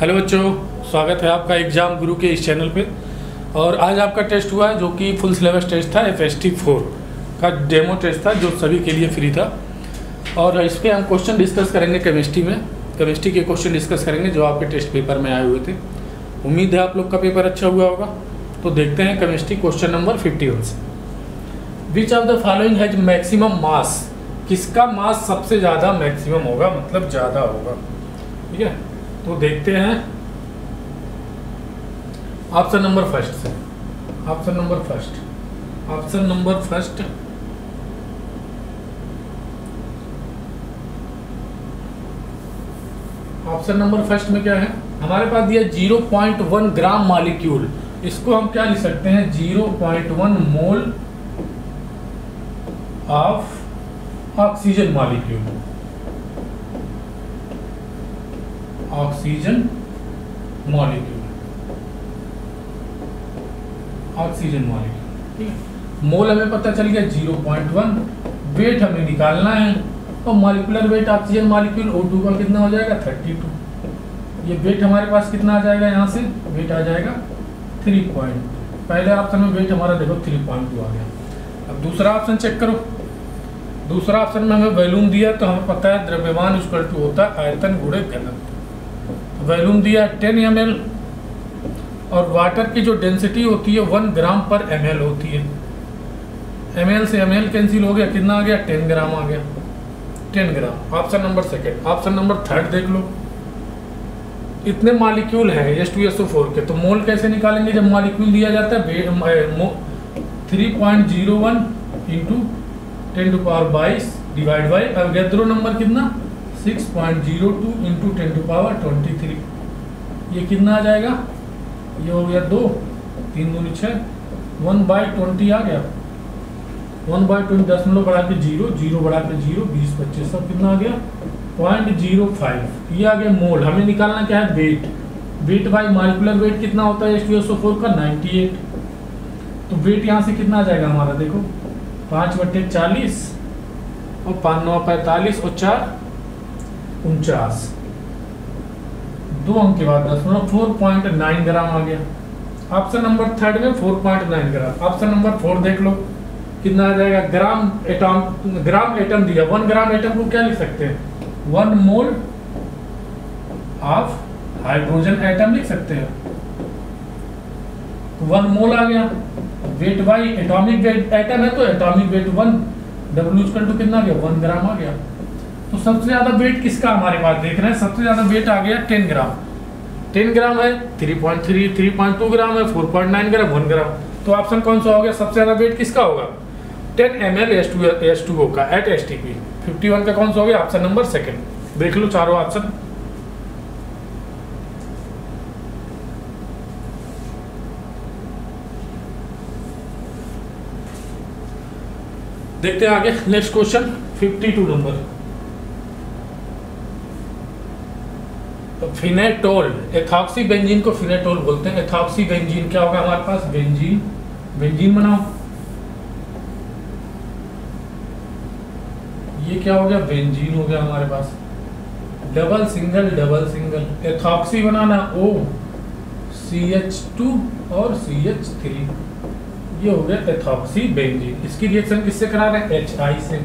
Hello बच्चों, स्वागत है आपका एग्ज़ाम गुरु के इस चैनल पे। और आज आपका टेस्ट हुआ है जो कि फुल सिलेबस टेस्ट था। FST 4 का डेमो टेस्ट था जो सभी के लिए फ्री था। और इस पर हम क्वेश्चन डिस्कस करेंगे केमिस्ट्री में। केमिस्ट्री के क्वेश्चन डिस्कस करेंगे जो आपके टेस्ट पेपर में आए हुए थे। उम्मीद है आप लोग का पेपर अच्छा हुआ होगा। तो देखते हैं केमिस्ट्री क्वेश्चन नंबर 51 से। Which of the following has maximum mass? किसका मास सबसे ज़्यादा मैक्सिमम होगा, मतलब ज़्यादा होगा। ठीक है, तो देखते हैं ऑप्शन नंबर फर्स्ट से। ऑप्शन नंबर फर्स्ट में क्या है हमारे पास दिया 0.1 ग्राम मॉलिक्यूल। इसको हम क्या लिख सकते हैं, 0.1 mole of oxygen molecule. Oxygen molecule, ठीक है। मोल हमें पता चल गया 0.1। वेट हमें निकालना है, तो molecular weight oxygen molecule O2 का कितना हो जाएगा, 32। ये वेट हमारे पास कितना आ जाएगा, यहाँ से वेट आ जाएगा 3 पॉइंट। पहले ऑप्शन में वेट हमारा देखो 3.2 आ गया। अब दूसरा ऑप्शन चेक करो। दूसरा ऑप्शन में हमें वॉल्यूम दिया, तो हमें पता है द्रव्यमान इक्वल टू होता है आयतन गुणे घनत्व। वॉल्यूम दिया 10 ml और वाटर की जो डेंसिटी होती है 1 ग्राम पर ml होती है। ml से ml कैंसिल हो गया, कितना आ गया, 10 ग्राम आ गया, 10 gram. Option number second. Option number third देख लो। इतने मॉलिक्यूल हैं H2SO4 के, तो मोल कैसे निकालेंगे जब मॉलिक्यूल दिया जाता है। 3.01 into 10⁻22 divide by Avogadro number कितना, 6.02 इंटू 10⁻23। ये कितना आ जाएगा, ये हो गया 2, 3 दूनी 6, 1/20 आ गया। 1/20 दशमलव बढ़ा के 0, 0 बढ़ा के 0, 20, 25 सब कितना आ गया, 0.05। ये आ गया मोल। हमें निकालना क्या है, weight. Weight by molecular weight कितना होता है H2SO4 का, 98। तो वेट यहाँ से कितना आ जाएगा हमारा, देखो 5/40 और 5 9 45 और 4 49, 2 अंक के बाद 4.9 ग्राम आ गया। ऑप्शन नंबर थर्ड में 4.9 ग्राम। ऑप्शन नंबर 4 देख लो कितना आ जाएगा, ग्राम एटम दिया। 1 ग्राम एटम को क्या लिख सकते हैं, 1 मोल ऑफ हाइड्रोजन एटम लिख सकते हैं। 1 मोल आ गया। Weight by atomic weight atom है तो एटॉमिक वेट 1, W = कितना आ गया, 1 ग्राम आ गया। तो सबसे ज्यादा वेट किसका हमारे पास देख रहे हैं, सबसे ज्यादा वेट आ गया 10 ग्राम। 10 ग्राम है, 3.3, 3.2 ग्राम है, 4.9 ग्राम, 1 ग्राम। तो ऑप्शन कौन सा हो गया, सबसे ज्यादा वेट किसका होगा, 10 ml H2O का एट STP। 51 का कौन सा हो गया, ऑप्शन नंबर सेकेंड। देख लो चारों ऑप्शन। देखते हैं आगे नेक्स्ट क्वेश्चन 52 नंबर। तो फिनेटोल, एथॉक्सी बेंजीन को फिनेटोल बोलते हैं। एथॉक्सी बेंजीन क्या होगा हमारे पास, बेंजीन बनाओ। ये क्या हो गया, बेंजीन हो गया हमारे पास। डबल सिंगल एथॉक्सी बनाना O CH2 और CH3, ये हो गया एथॉक्सी बेंजीन। इसकी रिएक्शन किससे करा रहे हैं, HI से।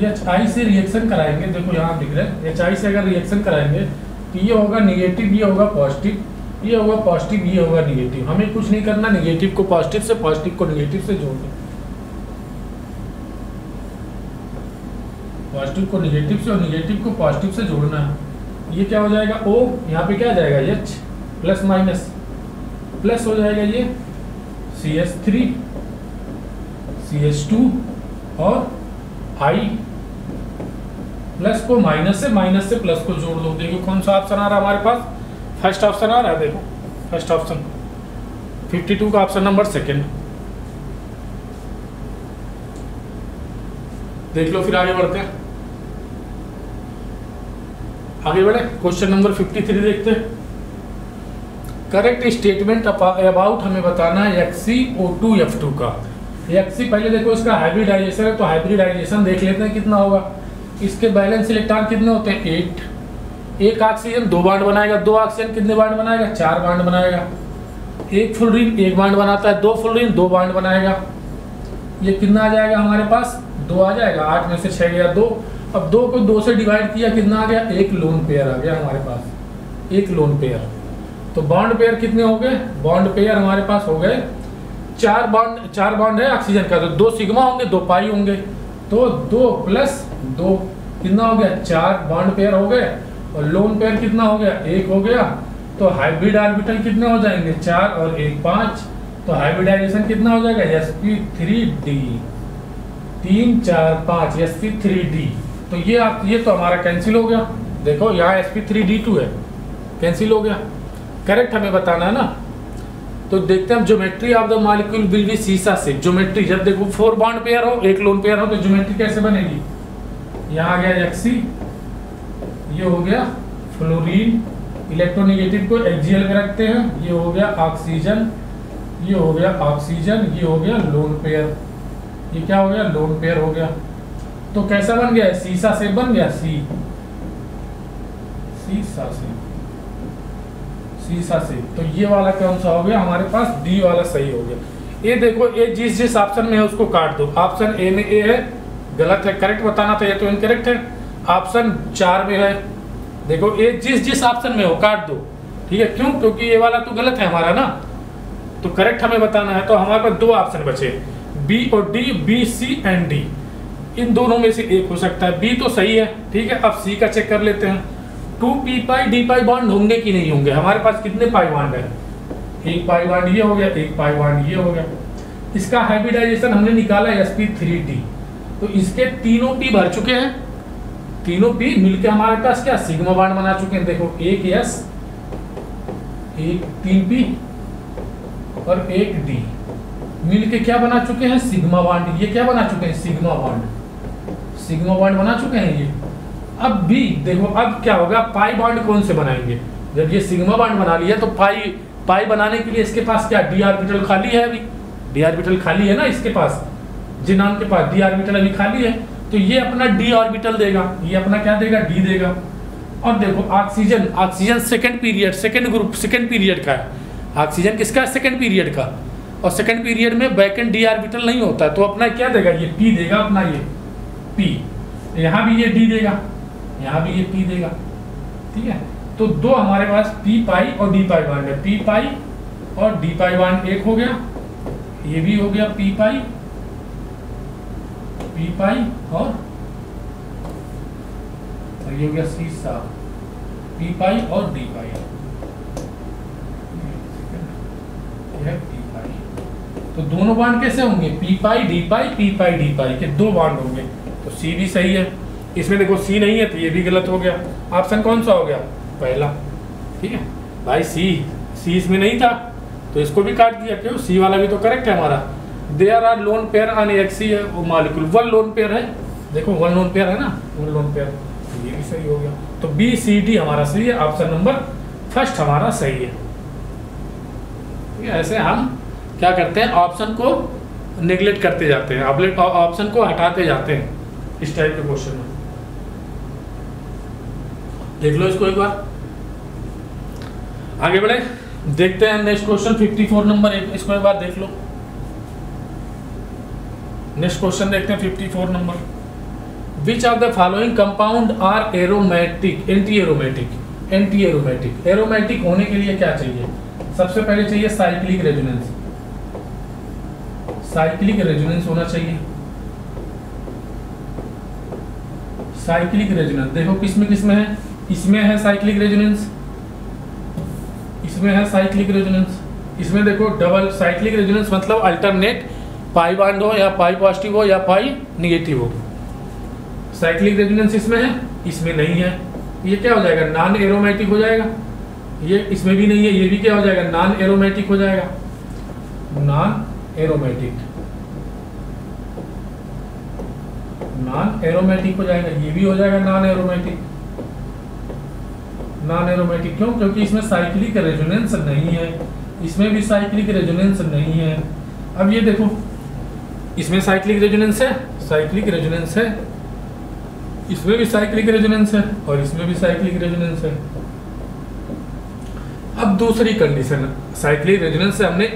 HI से रिएक्शन कराएंगे, देखो यहाँ दिख रहा है HI से अगर रिएक्शन कराएंगे तो ये होगा निगेटिव, ये होगा पॉजिटिव, ये होगा पॉजिटिव, ये होगा निगेटिव। हमें कुछ नहीं करना, निगेटिव को पॉजिटिव से, पॉजिटिव को निगेटिव से जोड़ना। पॉजिटिव को निगेटिव से और निगेटिव को पॉजिटिव से जोड़ना है। ये क्या हो जाएगा, O, यहाँ पे क्या आ जाएगा H, प्लस माइनस, प्लस हो जाएगा ये CH3 CH2 और I, प्लस को माइनस से प्लस को जोड़ दो। देखो कौन सा ऑप्शन आ रहा है हमारे पास, फर्स्ट ऑप्शन आ रहा है। देखो फर्स्ट ऑप्शन 52 का ऑप्शन नंबर सेकेंड। देख लो, फिर आगे बढ़ते हैं। आगे बढ़े, क्वेश्चन नंबर 53 देखते हैं। करेक्ट स्टेटमेंट अबाउट हमें बताना है XeO2F2 का। Xe पहले देखो इसका हाइब्रिडाइजेशन है, तो हाइब्रिडाइजेशन देख लेते हैं कितना होगा। इसके बैलेंस इलेक्ट्रॉन कितने होते हैं, 8। एक ऑक्सीजन 2 बॉन्ड बनाएगा, 2 ऑक्सीजन कितने बॉन्ड बनाएगा? 4 बॉन्ड बनाएगा। एक फ्लोरीन 1 बॉन्ड बनाता है, 2 फ्लोरीन 2 बॉन्ड बनाएगा। ये कितना आ जाएगा हमारे पास? 2 आ जाएगा। 8 में से 6 गया 2। अब 2 को 2 से डिवाइड किया, कितना आ गया? एक लोन पेयर आ गया हमारे पास, एक लोन पेयर। तो बॉन्ड पेयर कितने हो गए? बॉन्ड पेयर हमारे पास हो गए 4 बॉन्ड है ऑक्सीजन का, तो 2 सिग्मा होंगे, 2 पाई होंगे, तो 2 + 2 कितना हो गया? 4 बॉन्ड पेयर हो गए। और लोन पेयर कितना हो गया? 1 हो गया। तो हाइब्रिड ऑर्बिटल कितने हो जाएंगे? 4 और 1 5। तो हाइब्रिडाइजेशन कितना हो जाएगा? sp3d 3 4 5 sp3d। तो ये तो हमारा कैंसिल हो गया। देखो यहाँ sp3d2 है, कैंसिल हो गया। करेक्ट हमें बताना है ना। तो देखते हैं हम geometry of the molecule will be सीसा से। ज्योमेट्री जब देखो 4 बॉन्ड पेयर हो, एक लोन पेयर हो, तो ज्योमेट्री कैसे बनेगी? यहाँ आ गया xc, ये हो गया फ्लोरीन, इलेक्ट्रोनेगेटिव को एक्सियल में रखते हैं, ये हो गया ऑक्सीजन, ये हो गया ऑक्सीजन, ये हो गया लोन पेयर। ये क्या हो गया? लोन पेयर हो गया। तो कैसा बन गया? सीसा से बन गया, सीसा से। तो ये वाला कौन सा हो गया हमारे पास? डी वाला सही हो गया। ये देखो, ये जिस ऑप्शन में है उसको काट दो। ऑप्शन ए में ए है, गलत है, करेक्ट बताना था, ये तो इनकरेक्ट है। ऑप्शन 4 में है, देखो ये जिस ऑप्शन में हो काट दो, ठीक है। क्यों? क्योंकि ये वाला तो गलत है हमारा ना, तो करेक्ट हमें बताना है। तो हमारे पास 2 ऑप्शन बचे, बी और D, B C and D. इन दोनों में से एक हो सकता है। बी तो सही है, ठीक है। अब सी का चेक कर लेते हैं। 2p पाई डी पाई बॉन्ड होंगे कि नहीं होंगे? हमारे पास कितने पाई बॉन्ड है? 1 पाई बॉन्ड ये हो गया, 1 पाई बॉन्ड ये हो गया। इसका हाइब्रिडाइजेशन हमने निकाला sp3d, तो इसके तीनों p भर चुके हैं। तीनों p मिलके हमारे पास क्या सिग्मा बॉन्ड बना चुके हैं। देखो एक s, एक 3p और एक d मिलके क्या बना चुके हैं? Sigma bond. ये क्या बना चुके हैं? Sigma bond. सिग्मा बॉन्ड बना चुके हैं ये। अब भी देखो, अब क्या होगा? पाई बॉन्ड कौन से बनाएंगे? जब ये सिग्मा बॉन्ड बना लिया तो पाई बनाने के लिए इसके पास क्या डी ऑर्बिटल खाली है? अभी डी ऑर्बिटल खाली है ना इसके पास, जिनान के पास डी ऑर्बिटल अभी खाली है, तो ये अपना डी ऑर्बिटल देगा, ये अपना क्या देगा? डी देगा। और देखो ऑक्सीजन सेकंड पीरियड का है। ऑक्सीजन किसका है? सेकंड पीरियड का। और सेकंड पीरियड में बैकेंड डी ऑर्बिटल नहीं होता है, तो अपना क्या देगा? ये पी देगा अपना, ये पी। यहाँ भी ये डी देगा, यहाँ भी ये पी देगा, ठीक है। तो 2 हमारे पास पी पाई और डी पाई बॉन्ड है। पी पाई और डी पाई बॉन्ड एक हो गया, ये भी हो गया पी पाई और ये हो गया सीसा, पी पाई और डी पाई, ये पी पाई। तो दोनों बॉन्ड कैसे होंगे? पी पाई डी पाई, पी पाई डी पाई के 2 बॉन्ड होंगे। तो सी भी सही है। इसमें देखो सी नहीं है तो ये भी गलत हो गया। ऑप्शन कौन सा हो गया? पहला, ठीक है भाई। सी इसमें नहीं था तो इसको भी काट दिया। क्यों? सी वाला भी तो करेक्ट है हमारा। There are lone pair on Xe molecule, 1 lone pair है। देखो 1 लोन पेयर है ना, 1 लोन पेयर, तो ये भी सही हो गया। तो बी सी डी हमारा सही है। ऑप्शन नंबर फर्स्ट हमारा सही है। ऐसे हम क्या करते हैं? ऑप्शन को नेग्लेक्ट करते जाते हैं, ऑप्शन को हटाते जाते हैं इस टाइप के क्वेश्चन में। देख लो इसको एक बार, आगे बढ़े, देखते हैं नेक्स्ट क्वेश्चन 54 नंबर। इसको एक बार देख लो। नेक्स्ट क्वेश्चन देखते हैं 54 number. Which of the following compound are aromatic, anti aromatic. Aromatic होने के लिए क्या चाहिए? सबसे पहले चाहिए साइक्लिक रेजोनेंस। साइक्लिक रेजोनेंस होना चाहिए। साइक्लिक रेजोनेंस देखो किसमें है? इसमें है साइक्लिक रेजोनेंस, इसमें है साइक्लिक रेजोनेंस। इसमें देखो डबल साइक्लिक रेजोनेंस मतलब अल्टरनेट पाई बॉन्ड हो, या पाई पॉजिटिव हो या पाई निगेटिव हो। साइक्लिक रेजोनेंस इसमें है, इसमें नहीं है। ये क्या हो जाएगा? नॉन एरोमेटिक हो जाएगा। ये इसमें भी नहीं है, ये भी क्या हो जाएगा? नॉन एरोमेटिक हो जाएगा। नॉन एरोमेटिक हो जाएगा। ये भी हो जाएगा नॉन एरोमेटिक। क्यों? क्योंकि इसमें साइक्लिक रेजोनेंस नहीं है, इसमें भी साइक्लिक रेजोनेंस नहीं है। अब ये देखो, इसमें साइक्लिक रेजोनेंस है, इसमें भी साइक्लिक रेजोनेंस है और इसमें भी साइक्लिक रेजोनेंस है। अब दूसरी कंडीशन, साइक्लिक रेजोनेंस से हमने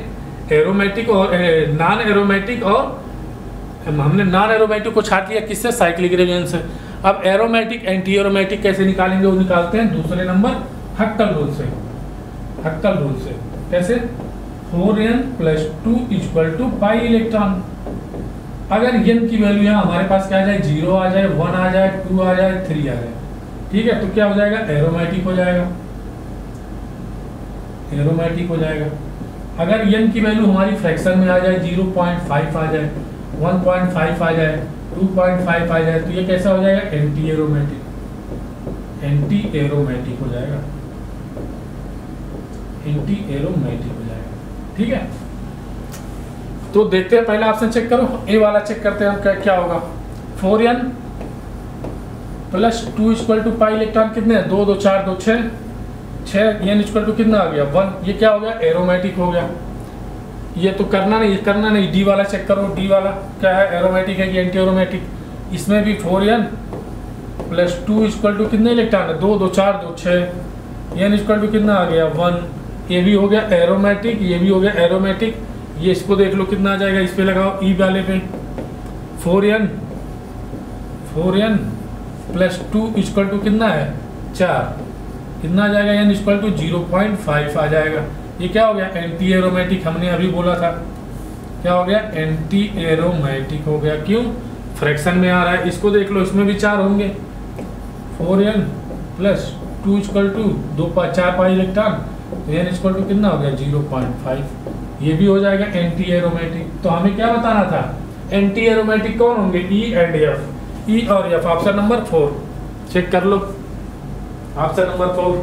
एरोमेटिक और नॉन एरोमेटिक और हमने नॉन एरोमेटिक को छाट लिया, किससे? साइक्लिक रेजोनेंस से। अब एरोमेटिक एंटी एरोमेटिक कैसे निकालेंगे? वो निकालते हैं दूसरे नंबर हक्कल रूल से। हक्कल रूल से कैसे? 4n + 2 = pi electron. अगर n की वैल्यू यहाँ हमारे पास क्या आ जाए? 0 आ जाए, 1 आ जाए, 2 आ जाए, 3 आ जाए, ठीक है, तो क्या हो जाएगा? एरोमेटिक हो जाएगा। एरोमेटिक हो जाएगा। अगर n की वैल्यू हमारी फ्रैक्शन में आ जाए, 0.5 आ जाए, 1.5 आ जाए, 2.5 आ जाए, तो ये कैसा हो जाएगा? Anti aromatic. एंटी एरोमेटिक हो जाएगा। एंटी एरोमेटिक हो जाएगा, ठीक है। तो देखते हैं, पहला ऑप्शन चेक करो, ए वाला चेक करते हैं हम क्या होगा। 4n + 2 = पाई इलेक्ट्रॉन कितने हैं? 2 2 4 2 6 n = कितना आ गया? 1। ये क्या हो गया? एरोमेटिक हो गया। ये तो करना नहीं, डी वाला चेक करो। डी वाला क्या है? एरोमेटिक है कि एंटी एरोमेटिक? इसमें भी 4n + 2 = कितने इलेक्ट्रॉन है? 2 2 4 2 6 n = कितना आ गया? 1। ये भी हो गया एरोमेटिक, ये भी हो गया एरोमेटिक। ये इसको देख लो कितना आ जाएगा, इस पे लगाओ ई वाले पे। 4n + 2 = कितना है? 4। कितना आ जाएगा? n = 0.5 आ जाएगा। ये क्या हो गया? Anti aromatic. हमने अभी बोला था क्या हो गया? एंटी एरोमेटिक हो गया। क्यों? फ्रैक्शन में आ रहा है। इसको देख लो, इसमें भी 4 होंगे। 4n + 2 = 4 पाई इलेक्ट्रॉन, तो n = कितना हो गया? 0.5। ये भी हो जाएगा एंटी एरोमेटिक। तो हमें क्या बताना था? एंटी एरोमेटिक कौन होंगे? E and F. ई और एफ। ऑप्शन नंबर 4 चेक कर लो। Option number 4।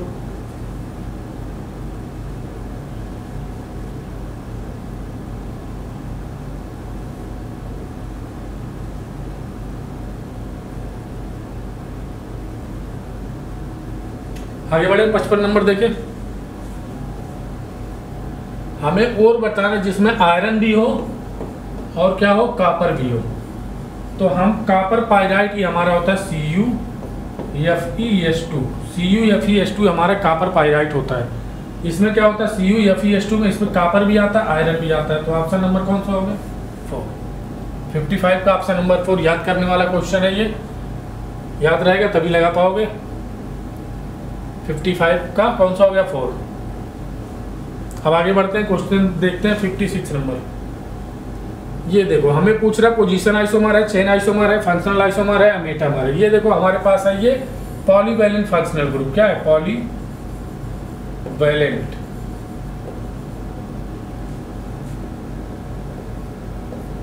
आगे बढ़े, 55 नंबर देखें। हमें और बताना जिसमें आयरन भी हो और क्या हो? कापर भी हो। तो हम कापर पाइराइट, ये हमारा होता है CuFeS2। CuFeS2 हमारा कापर पाइराइट होता है। इसमें क्या होता है? CuFeS2 में इसमें कापर भी आता है, आयरन भी आता है। तो ऑप्शन नंबर कौन सा होगा? 4। 55 का ऑप्शन नंबर 4 याद करने वाला क्वेश्चन है। ये याद रहेगा तभी लगा पाओगे। 55 का कौन सा हो गया? 4। अब आगे बढ़ते हैं, क्वेश्चन देखते हैं 56 नंबर। ये देखो, हमें पूछ रहा है पोजीशन आइसोमर है, चेन आइसोमर है, फंक्शनल आइसोमर है, मेटामर है। ये देखो हमारे पास है ये पॉलीवैलेंट फंक्शनल ग्रुप। क्या है? पॉलीवैलेंट।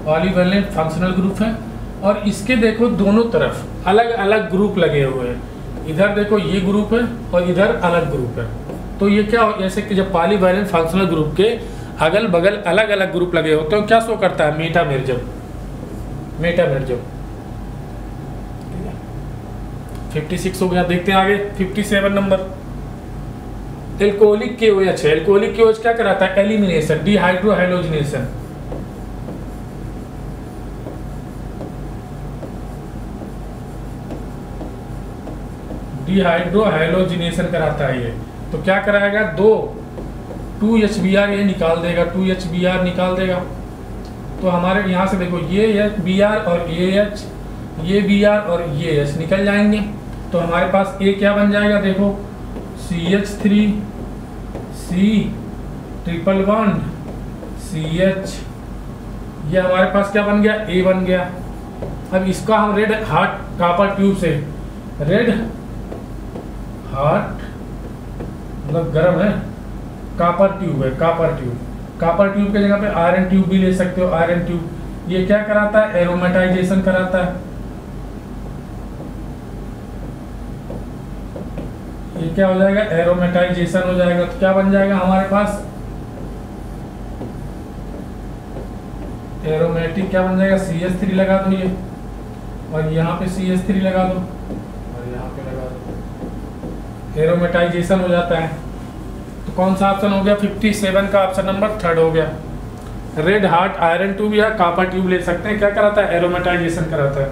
पॉलीवैलेंट फंक्शनल ग्रुप है और इसके देखो दोनों तरफ अलग अलग ग्रुप लगे हुए हैं। इधर देखो ये ग्रुप है और इधर अलग ग्रुप है। तो ये क्या हो? जैसे कि जब पॉलीवैलेंट फंक्शनल ग्रुप के अगल बगल अलग अलग ग्रुप लगे होते हैं, क्या शो करता है? मेटामेरिज्म। मेटामेरिज्म। 56 हो गया। देखते हैं आगे 57 नंबर। एल्कोहलिक KOH है। एल्कोहलिक KOH क्या कराता है? एलिमिनेशन, डिहाइड्रोहाइलोजिनेशन। डिहाइड्रोहाइलोजिनेशन कराता है ये। तो क्या कराएगा? 2HBr ये निकाल देगा, 2HBr निकाल देगा। तो हमारे यहाँ से देखो ये Br और ये H, ये Br और ये H निकल जाएंगे। तो हमारे पास A क्या बन जाएगा? देखो CH3 C triple bond CH, ये हमारे पास क्या बन गया? A बन गया। अब इसका हम रेड हार्ट कॉपर ट्यूब से, रेड हार्ट मतलब गर्म है, कॉपर ट्यूब है, कॉपर ट्यूब। कॉपर ट्यूब के जगह पे आयरन ट्यूब भी ले सकते हो, आयरन ट्यूब। ये क्या कराता है? एरोमेटाइजेशन कराता है। ये क्या हो जाएगा? एरोमेटाइजेशन हो जाएगा। तो क्या बन जाएगा हमारे पास? एरोमेटिक क्या बन जाएगा? CH3 लगा दो ये, और यहाँ पे CH3 लगा दो, और यहाँ पे लगा दो। एरोमेटाइजेशन हो जाता है। तो कौन सा ऑप्शन हो गया? 57 का ऑप्शन नंबर 3 हो गया। रेड हार्ट आयरन ट्यूब या कॉपर ट्यूब ले सकते हैं। क्या कराता है? एरोमेटाइजेशन कराता है।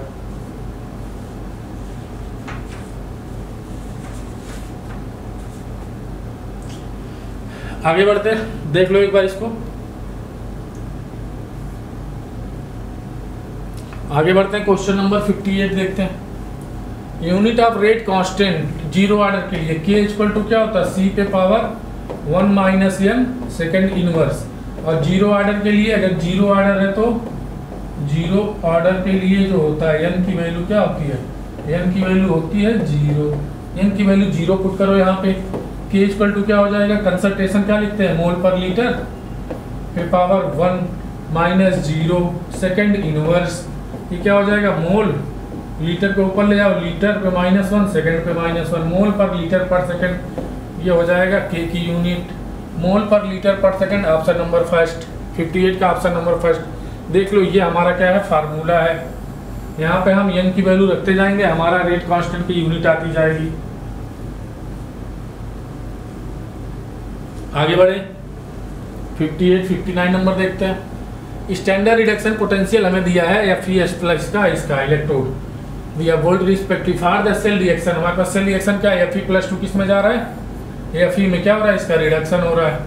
आगे बढ़ते हैं, देख लो एक बार इसको। आगे बढ़ते हैं, क्वेश्चन नंबर 58 देखते हैं। Unit of rate constant zero order के लिए k इक्वल टू क्या होता है, c पे power 1 minus n second inverse. और जीरो ऑर्डर के लिए, अगर जीरो ऑर्डर है तो जीरो ऑर्डर के लिए जो होता है n की वैल्यू क्या होती है, n की वैल्यू होती है 0। n की वैल्यू 0 पुट करो यहाँ पे, k इक्वल टू क्या हो जाएगा, कंसंट्रेशन क्या लिखते हैं, मोल पर लीटर पे पावर 1 माइनस 0 सेकेंड इनवर्स। ये क्या हो जाएगा, मोल लीटर के ऊपर ले जाओ, लीटर पे -1 सेकंड पे -1, मोल पर लीटर पर सेकंड। ये हो जाएगा के की यूनिट, मोल पर लीटर पर सेकंड। ऑप्शन नंबर फर्स्ट, 58 का ऑप्शन नंबर फर्स्ट। देख लो ये हमारा क्या है, फार्मूला है। यहाँ पे हम n की वैल्यू रखते जाएंगे, हमारा रेट कांस्टेंट की यूनिट आती जाएगी। आगे बढ़े, 58 59 नंबर देखते हैं। स्टैंडर्ड रिडक्शन पोटेंशियल हमें दिया है Fe+ का, इसका electrode. We have volt respective for the cell reaction. हमारे पास सेल रिएक्शन क्या है, Fe+2 किस में जा रहा है, Fe में क्या हो रहा है, इसका रिडक्शन हो रहा है,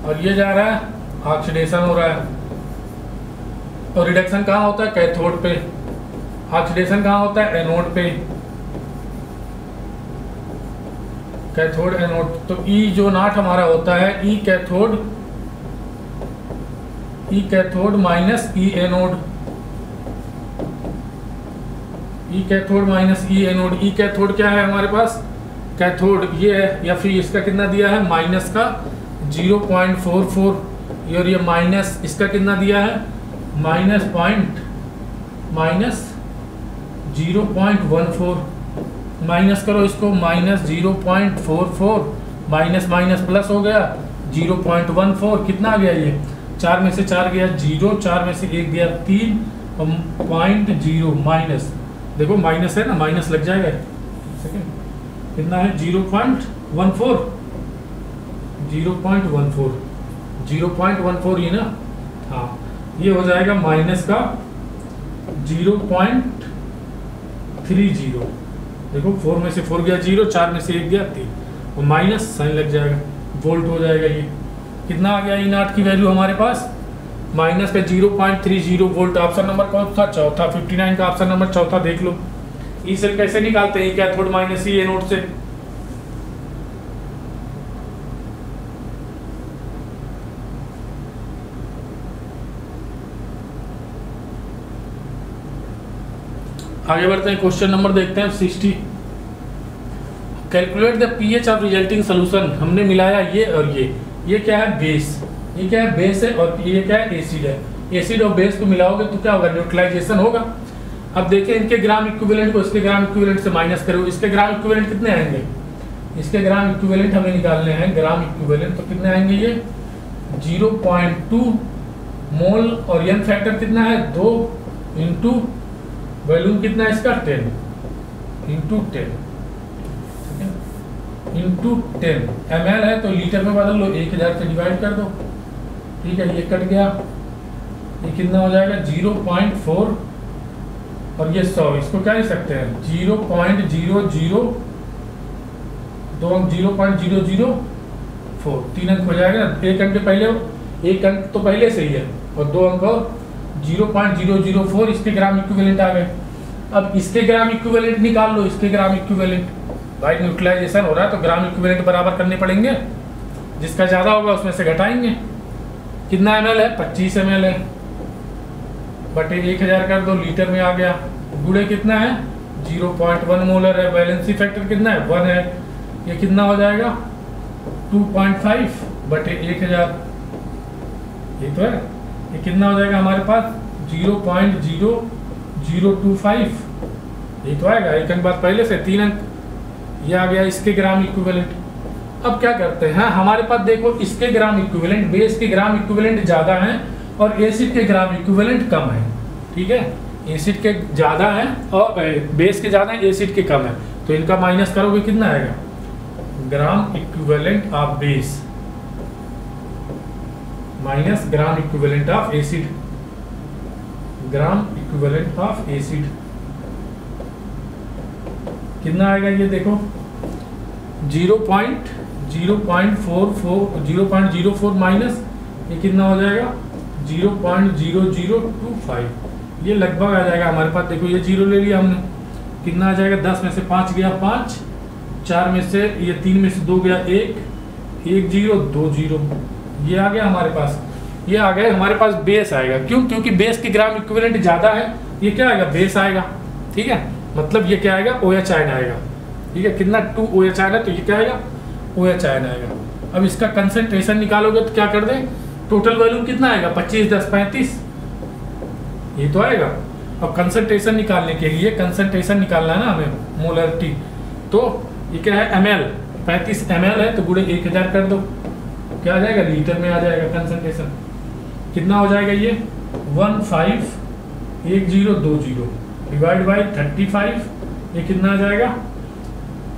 और ये जा रहा है ऑक्सीडेशन हो रहा है। और रिडक्शन कहाँ होता है, कैथोड पे। ऑक्सीडेशन कहाँ होता है, एनोड पे, कैथोड एनोड। तो E जो नाट हमारा होता है, E cathode minus E anode, E cathode minus E anode. E cathode क्या है हमारे पास, कैथोड ये है, या फिर इसका कितना दिया है, माइनस का 0.44, और ये माइनस इसका कितना दिया है, माइनस 0.14। माइनस करो इसको, माइनस 0.44 माइनस माइनस प्लस हो गया 0.14। कितना आ गया, ये 4 में से 4 गया 0, 4 में से 1 गया 3, और 0.0 माइनस, देखो माइनस है ना, माइनस लग जाएगा। सेकंड कितना है, 0.14, 0.14 ये ना, हाँ ये हो जाएगा माइनस का 0.30। देखो 4 में से 4 गया 0, 4 में से 1 गया 3, और माइनस साइन लग जाएगा, वोल्ट हो जाएगा। ये कितना आ गया, ई नॉट की वैल्यू हमारे पास माइनस पे 0.30 वोल्ट। ऑप्शन नंबर कौन था, चौथा। 59 का ऑप्शन नंबर चौथा देख लो। ई सेल कैसे निकालते हैं, कैथोड माइनस ई एनोड से। आगे बढ़ते हैं, क्वेश्चन नंबर देखते हैं 60। Calculate the pH of resulting solution. हमने मिलाया ये और ये क्या है, बेस, ये क्या है, बेस है, और ये क्या है, एसिड है। एसिड और बेस को मिलाओगे तो क्या होगा, न्यूट्रलाइजेशन होगा। अब देखिए इनके ग्राम इक्विवेलेंट को इसके ग्राम इक्विवेलेंट से माइनस करो। इसके ग्राम इक्विवेलेंट कितने आएंगे, इसके ग्राम इक्विवेलेंट हमें निकालने हैं, ग्राम इक्विवेलेंट तो कितने आएंगे, ये 0.2 मोल, और एन फैक्टर कितना है, 2 इंटू वॉल्यूम कितना है इसका, 10 इंटू 10 ml है, तो लीटर में बदल लो, 1000 से डिवाइड कर दो। ठीक है, ये कट गया, ये कितना हो जाएगा 0.4, और ये 100, इसको क्या लिख सकते हैं 0.00, 0.004, 3 अंक हो जाएगा। एक अंक पहले, एक अंक तो पहले से ही है, और 2 अंक 0.004 इसके ग्राम इक्विवेलेंट आ गए। अब इसके ग्राम इक्विवेलेंट निकाल लो, इसके ग्राम इक्विवेलेंट। भाई न्यूट्रलाइजेशन हो रहा है तो ग्राम इक्विवेलेंट बराबर करने पड़ेंगे, जिसका ज़्यादा होगा उसमें से घटाएंगे। कितना ml है, 25 ml है, बटे 1000 कर दो, लीटर में आ गया। गुणे कितना है, 0.1 मोलर है। वैलेंसी फैक्टर कितना है, 1 है। ये कितना हो जाएगा 2.5 बटे 1000, ये तो है। ये कितना हो जाएगा हमारे पास 0.0025, ये तो आएगा, एक अंक बाद पहले से 3 अंक, ये आ गया इसके ग्राम इक्विवेलेंट। अब क्या करते हैं, हमारे पास देखो इसके ग्राम इक्विवेलेंट, बेस के ग्राम इक्विवेलेंट ज़्यादा हैं और एसिड के ग्राम इक्विवेलेंट कम है। ठीक है, एसिड के ज़्यादा हैं और बेस के ज़्यादा हैं, एसिड के कम है, तो इनका माइनस करोगे कितना आएगा, gram equivalent of base minus gram equivalent of acid, gram equivalent of acid कितना आएगा, ये देखो 0.04 माइनस ये कितना हो जाएगा 0.0025, ये लगभग आ जाएगा हमारे पास। देखो ये 0 ले लिया हमने, कितना आ जाएगा 10 में से 5 गया 5, 4 में से ये 3 में से 2 गया 1, 1 0 2 0, ये आ गया हमारे पास। ये आ गया हमारे पास बेस आएगा, क्यों? क्योंकि बेस के ग्राम इक्विवेलेंट ज़्यादा है, ये क्या आएगा बेस आएगा। ठीक है, मतलब ये क्या आएगा OH आयन आएगा। ठीक है, कितना 2 OH आयन है तो ये क्या आएगा OH आयन आएगा। अब इसका कंसंट्रेशन निकालोगे तो क्या कर दें, टोटल वैल्यू कितना आएगा 25 10 35, ये तो आएगा। अब कंसंट्रेशन निकालने के लिए कंसंट्रेशन निकालना है ना हमें, मोलरिटी, तो ये क्या है ml, 35 ml है तो गुणे 1000 कर दो, क्या आ जाएगा लीटर में आ जाएगा कंसंट्रेशन। कितना हो जाएगा ये 151020 डिवाइड बाई 35, ये कितना आ जाएगा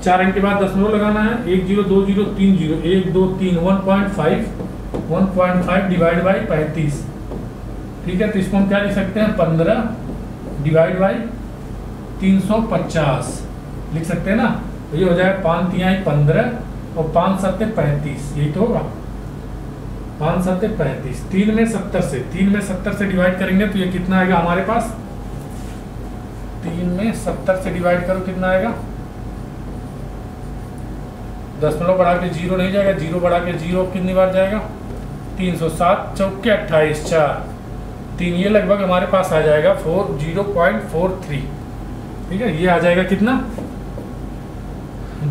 4 अंक के बाद दशमलव लगाना है, 102030 1 2 3 1.5 डिवाइड बाई 35। ठीक है, तो इसको हम क्या लिख सकते हैं 15 डिवाइड बाई 350 लिख सकते हैं ना। तो ये हो जाएगा 5 तिहाई 15 और 5 7 35, यही तो होगा 5 7 35। 3 में 70 से डिवाइड करेंगे तो ये कितना आएगा हमारे पास, 3 में 70 से डिवाइड करो कितना आएगा, दशमलव बढ़ा के 0 नहीं जाएगा, 0 बढ़ा के 0 कितनी बार जाएगा 307 चौके 28 4 3, ये लगभग हमारे पास आ जाएगा 0.43। ठीक है, ये आ जाएगा कितना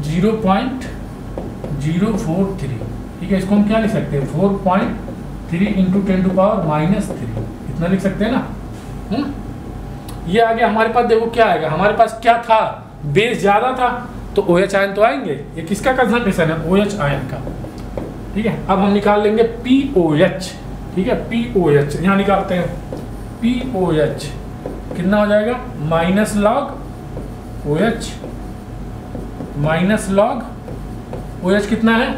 0.043। ठीक है, इसको हम क्या लिख सकते हैं 4.3 इंटू 10⁻³ इतना लिख सकते हैं ना। ये आ गया हमारे पास। देखो क्या आएगा हमारे पास, क्या था बेस ज़्यादा था तो OH आयन तो आएंगे। ये किसका कंसंट्रेशन है OH आयन का। ठीक है, अब हम निकाल लेंगे POH। ठीक है, POH यहाँ निकालते हैं, POH कितना हो जाएगा minus log OH, minus log OH कितना है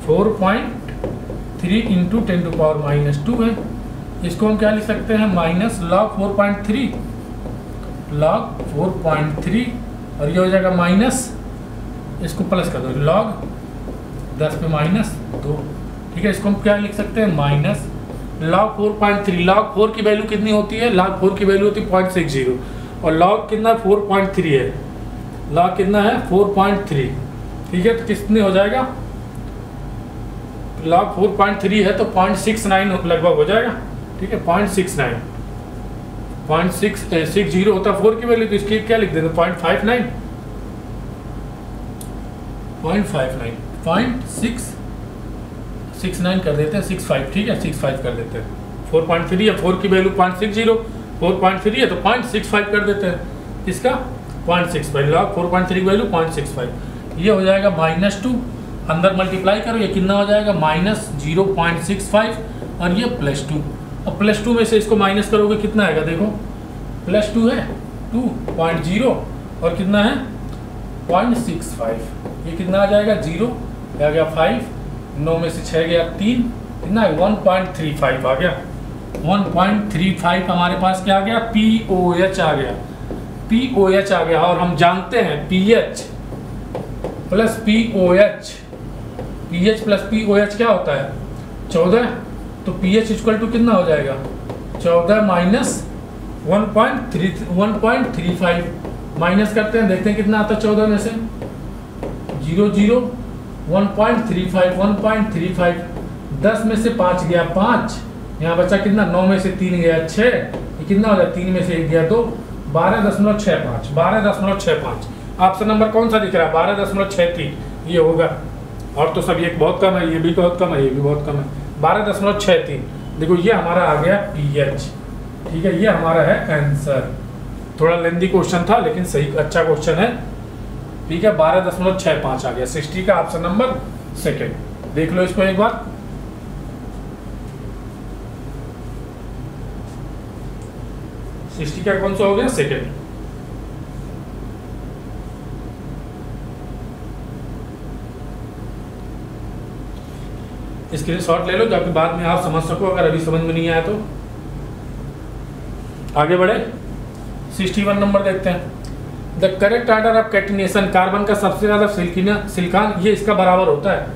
4.3 इंटू 10⁻² है। इसको हम क्या लिख सकते हैं माइनस लॉग 4.3 और ये हो जाएगा माइनस, इसको प्लस कर दो लॉग 10 पे -2। ठीक है, इसको हम क्या लिख सकते हैं माइनस लॉग 4.3। लॉग 4 की वैल्यू कितनी होती है, लॉग 4 की वैल्यू होती है 0.60 और लॉग कितना 4.3 है, लॉग कितना है 4.3। ठीक है, तो कितने हो जाएगा लॉग 4.3 है तो 0.69 लगभग हो जाएगा। ठीक है, 0.69 0.660 होता है 4 की वैल्यू, तो इसकी क्या लिख देते 0.59 0.69 कर देते हैं 65। ठीक है, 65 कर देते हैं। 4.3 है, 4 की वैल्यू 0.60, 4.3 है तो 0.65 कर देते हैं, इसका 0.65 लॉग 4.3 की वैल्यू 0.65। ये हो जाएगा -2, अंदर मल्टीप्लाई करो ये कितना हो जाएगा -0.65 और ये +2। अब +2 में से इसको माइनस करोगे कितना आएगा, देखो +2 है 2.0 और कितना है 0.65, ये कितना आ जाएगा 0 आ गया 5, 9 में से 6 गया 3, कितना है 1.35 आ गया। 1.35 हमारे पास क्या आ गया POH आ गया, POH आ गया। और हम जानते हैं pH plus POH, pH plus POH क्या होता है 14, तो pH इक्वल टू कितना हो जाएगा 14 माइनस 1.35 माइनस करते हैं, देखते हैं कितना आता है 14 में से 0 0 1.35 10 में से 5 गया 5, यहाँ बचा कितना 9 में से 3 गया 6, ये कितना हो जाए 3 में से 1 गया 2, 12.65 ऑप्शन नंबर कौन सा दिख रहा है 12.63, ये होगा। और तो सब ये बहुत कम है, ये भी बहुत कम है, ये भी बहुत कम है 12.63। देखो ये हमारा आ गया pH। ठीक है, ये हमारा है आंसर। थोड़ा लेंदी क्वेश्चन था लेकिन सही अच्छा क्वेश्चन है। ठीक है, 12.65 आ गया 60 का ऑप्शन नंबर सेकंड। देख लो इसको एक बार, सिक्सटी का कौन सा हो गया सेकंड। स्क्रीनशॉट ले लो ताकि बाद में आप समझ सको, अगर अभी समझ में नहीं आया तो। आगे बढ़े 61 नंबर देखते हैं। The correct order of catenation, carbon का सबसे ज़्यादा सिलिकॉन ये इसका बराबर होता है,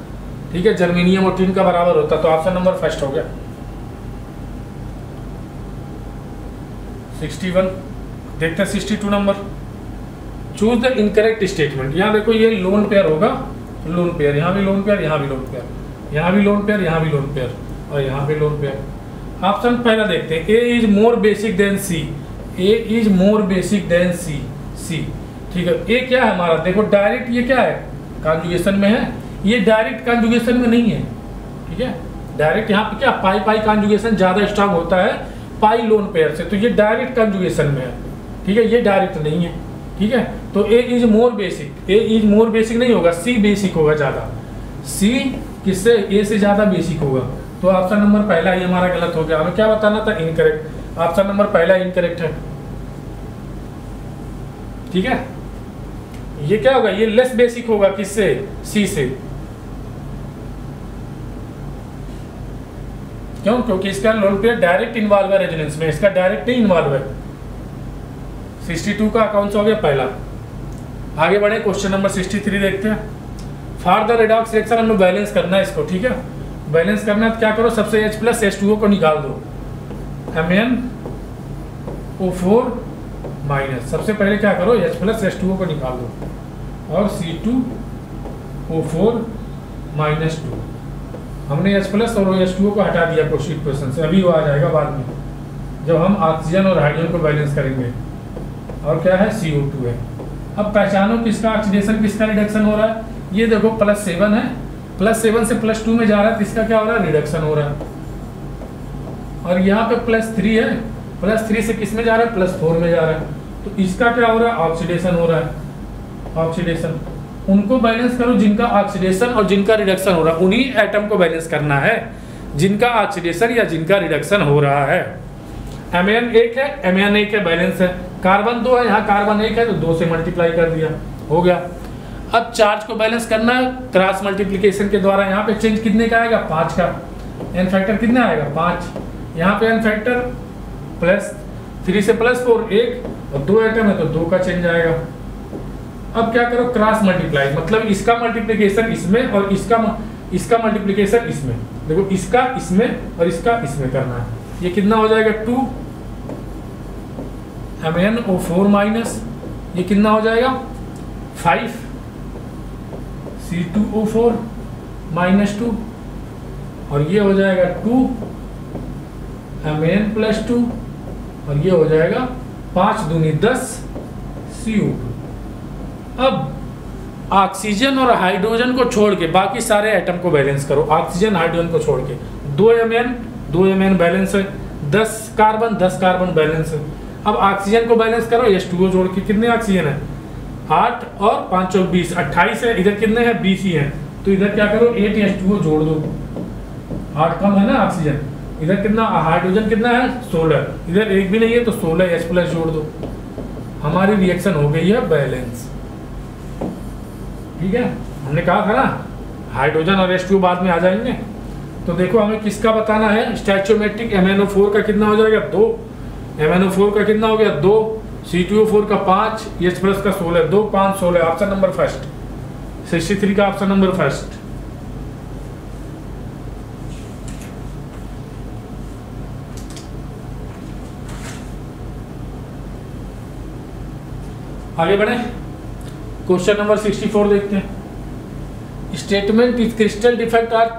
ठीक है, जर्मेनियम और टिन का बराबर होता है। तो ऑप्शन नंबर फर्स्ट हो गया 61। देखते हैं 62 number. Choose the incorrect statement. यहाँ देखो ये लोन पेयर होगा, लोन पेयर, यहाँ भी लोन पेयर, यहाँ भी लोन पेयर, यहाँ भी लोन पेयर, यहाँ भी लोन पेयर और यहाँ भी लोन पेयर। ऑप्शन पहला देखते हैं, A is more basic than C, A is more basic than C, C, ठीक है। ए क्या है हमारा, देखो डायरेक्ट ये क्या है, कॉन्जुगेशन में है, ये डायरेक्ट कॉन्जुगेशन में नहीं है, ठीक है। डायरेक्ट यहाँ पे क्या पाई पाई कॉन्जुगेशन ज़्यादा स्ट्रांग होता है पाई लोन पेयर से, तो ये डायरेक्ट कॉन्जुगेशन में है, ठीक है, ये डायरेक्ट नहीं है, ठीक है। तो A is more basic, A is more basic नहीं होगा, सी बेसिक होगा ज़्यादा, सी किससे, ए से ज़्यादा बेसिक होगा। तो ऑप्शन नंबर पहला ही हमारा गलत हो गया। हमें क्या बताना था, इनकरेक्ट। ऑप्शन नंबर पहला इनकरेक्ट है, ठीक है। ये क्या होगा, ये लेस बेसिक होगा किससे, सी से। क्यों, क्योंकि इसका लोन पेयर डायरेक्ट इन्वॉल्व है रेजोनेंस में, इसका डायरेक्ट नहीं इन्वॉल्व है। 62 का अकाउंट हो गया पहला। आगे बढ़े, क्वेश्चन नंबर 63 देखते हैं। फॉर द रेडॉक्स रिएक्शन हमें बैलेंस करना है इसको, ठीक है। बैलेंस करना है तो क्या करो, सबसे H प्लस H2O को निकाल दो, MnO4 माइनस, सबसे पहले क्या करो H प्लस H2O को निकाल दो और C2O4 माइनस 2। हमने H प्लस और H2O को हटा दिया क्वेश्चन इक्वेशन से, अभी वो आ जाएगा बाद में जब हम ऑक्सीजन और हाइड्रोजन को बैलेंस करेंगे। और क्या है, CO2 है। अब पहचानो किसका ऑक्सीडेशन किसका रिडक्शन हो रहा है। ये देखो +7 है, +7 से +2 में जा रहा है तो इसका क्या हो रहा है, रिडक्शन हो रहा है। और यहाँ पे +3 है, +3 से किस में जा रहा है, +4 में जा रहा है, तो इसका क्या हो रहा है, ऑक्सीडेशन हो रहा है, ऑक्सीडेशन। उनको बैलेंस करो जिनका ऑक्सीडेशन और जिनका रिडक्शन हो रहा है, उन्हीं एटम को बैलेंस करना है जिनका ऑक्सीडेशन या जिनका रिडक्शन हो रहा है। Mn 1 है, Mn 1 है, बैलेंस है। कार्बन 2 है, यहाँ कार्बन 1 है तो 2 से मल्टीप्लाई कर दिया, हो गया। अब चार्ज को बैलेंस करना है क्रॉस मल्टीप्लिकेशन के द्वारा। यहाँ पे चेंज कितने का आएगा, 5 का। एन फैक्टर कितना आएगा, 5। यहाँ पे एन फैक्टर +3 से +4 1 और 2 एटम है तो 2 का चेंज आएगा। अब क्या करो, क्रॉस मल्टीप्लाई, मतलब इसका मल्टीप्लिकेशन इसमें और इसका मल्टीप्लिकेशन इसमें। देखो इसका इसमें और इसका इसमें करना है। ये कितना हो जाएगा, 2 MnO4 माइनस, ये कितना हो जाएगा 5 C2O4 माइनस 2 और ये हो जाएगा 2 Mn + 2 और ये हो जाएगा 5 दूनी 10 CO2। अब ऑक्सीजन और हाइड्रोजन को छोड़ के बाकी सारे एटम को बैलेंस करो। ऑक्सीजन हाइड्रोजन को छोड़ के 2 Mn बैलेंस है, 10 कार्बन बैलेंस है। अब ऑक्सीजन को बैलेंस करो, H2O जोड़ के, कितने ऑक्सीजन है, 8 और 5 और 20 28 है, इधर कितने हैं 20 ही हैं, तो इधर क्या करो 8 H2O जोड़ दो, 8 कम है ना ऑक्सीजन, इधर कितना हाइड्रोजन कितना है 16, इधर एक भी नहीं है तो 16 H प्लस जोड़ दो, हमारी रिएक्शन हो गई है बैलेंस। ठीक है, हमने कहा था ना हाइड्रोजन और H2O बाद में आ जाएंगे। तो देखो हमें किसका बताना है, स्टैचोमेट्रिक MnO4 का कितना हो जाएगा 2, MnO4 का कितना हो गया 2, C2O4 का 5, H प्लस का 16, 2 5 16, ऑप्शन नंबर फर्स्ट 63 का ऑप्शन नंबर फर्स्ट। आगे बढ़े, क्वेश्चन नंबर 64 देखते हैं। Statement is crystal defect are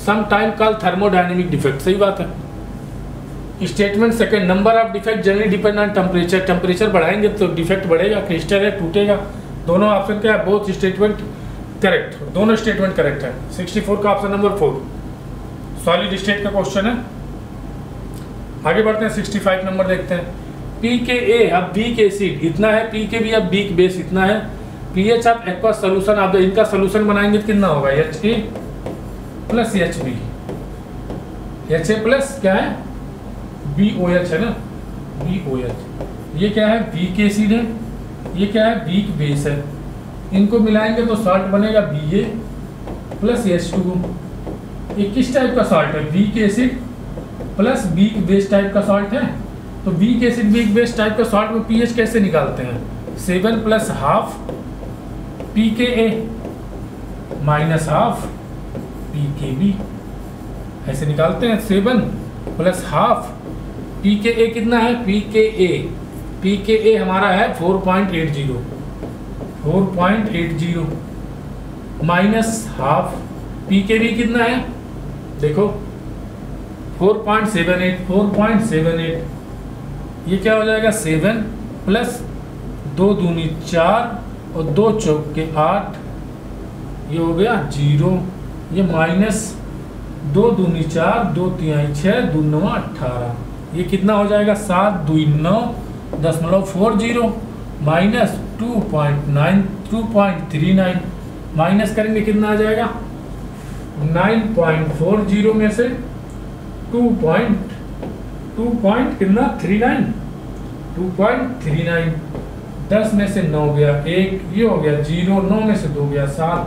some time called thermodynamic defect. सही बात है। Statement second, number of defect generally depend on temperature. Temperature बढ़ाएंगे तो डिफेक्ट बढ़ेगा, क्रिस्टल है टूटेगा। दोनों ऑप्शन क्या है, बोथ स्टेटमेंट करेक्ट, दोनों स्टेटमेंट करेक्ट है। 64 का ऑप्शन नंबर 4 सॉलिड स्टेट का क्वेश्चन है। आगे बढ़ते हैं, 65 नंबर देखते हैं। pKa अब वीक एसिड इतना है, pKb अब वीक बेस इतना है, pH ऑफ एक्वा सोल्यूशन आप इनका सोल्यूशन बनाएंगे तो कितना होगा Ha plus HB, Ha plus क्या है BOH है ना, BOH। ये क्या है वीक एसिड है, ये क्या है वीक बेस है, इनको मिलाएंगे तो सॉल्ट बनेगा Ba प्लस H2O। ये किस टाइप का सॉल्ट है, weak acid plus weak base type का सॉल्ट है। तो weak acid weak base type का सॉल्ट में pH कैसे निकालते हैं, 7 प्लस हाफ पी के ए माइनस हाफ पी के बी, ऐसे निकालते हैं। 7 प्लस हाफ पी के ए कितना है, पी के ए हमारा है 4.80 माइनस हाफ पी के बी कितना है, देखो 4.78, ये क्या हो जाएगा 7 प्लस 2 दूनी 4 और 2 चौके 8, ये हो गया 0, ये माइनस 2 दूनी 4, 2 तिहाई 6, 2 9 18, ये कितना हो जाएगा 7 2 9.40 माइनस 2.39 माइनस करेंगे कितना आ जाएगा 9.40 में से 2.39 10 में से 9 गया 1, ये हो गया 0, 9 में से 2 गया 7,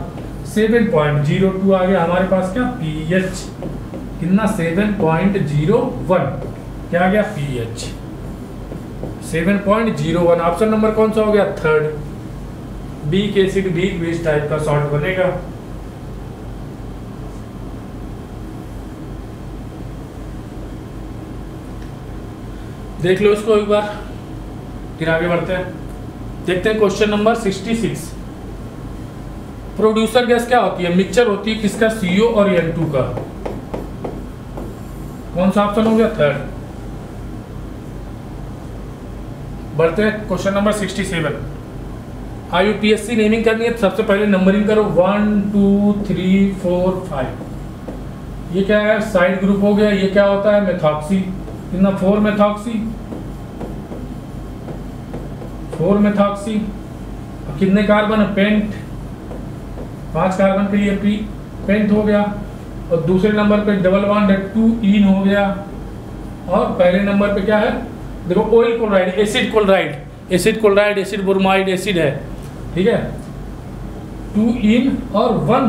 7.02 आ गया हमारे पास क्या पीएच कितना 7.01, क्या आ गया पीएच 7.01। ऑप्शन नंबर कौन सा हो गया, third, weak acid weak base type का सॉल्ट बनेगा। देख लो इसको एक बार, फिर आगे बढ़ते हैं। देखते हैं क्वेश्चन नंबर 66। प्रोड्यूसर गैस क्या होती है, मिक्सचर होती है किसका, CO और N2 का। कौन सा ऑप्शन हो गया, थर्ड। बढ़ते हैं क्वेश्चन नंबर 67। IUPAC नेमिंग करनी है, सबसे पहले नंबरिंग करो 1 2 3 4 5। ये क्या है, साइड ग्रुप हो गया। ये क्या होता है, मेथॉक्सी, कितना 4 मेथॉक्सी। कितने कार्बन है, पेंट, 5 कार्बन के लिए पी पेंट हो गया। और दूसरे नंबर पे डबल बॉन्ड 2 इन हो गया। और पहले नंबर पे क्या है, देखो oil chloride, acid chloride, acid bromide acid है, ठीक है। 2 इन और 1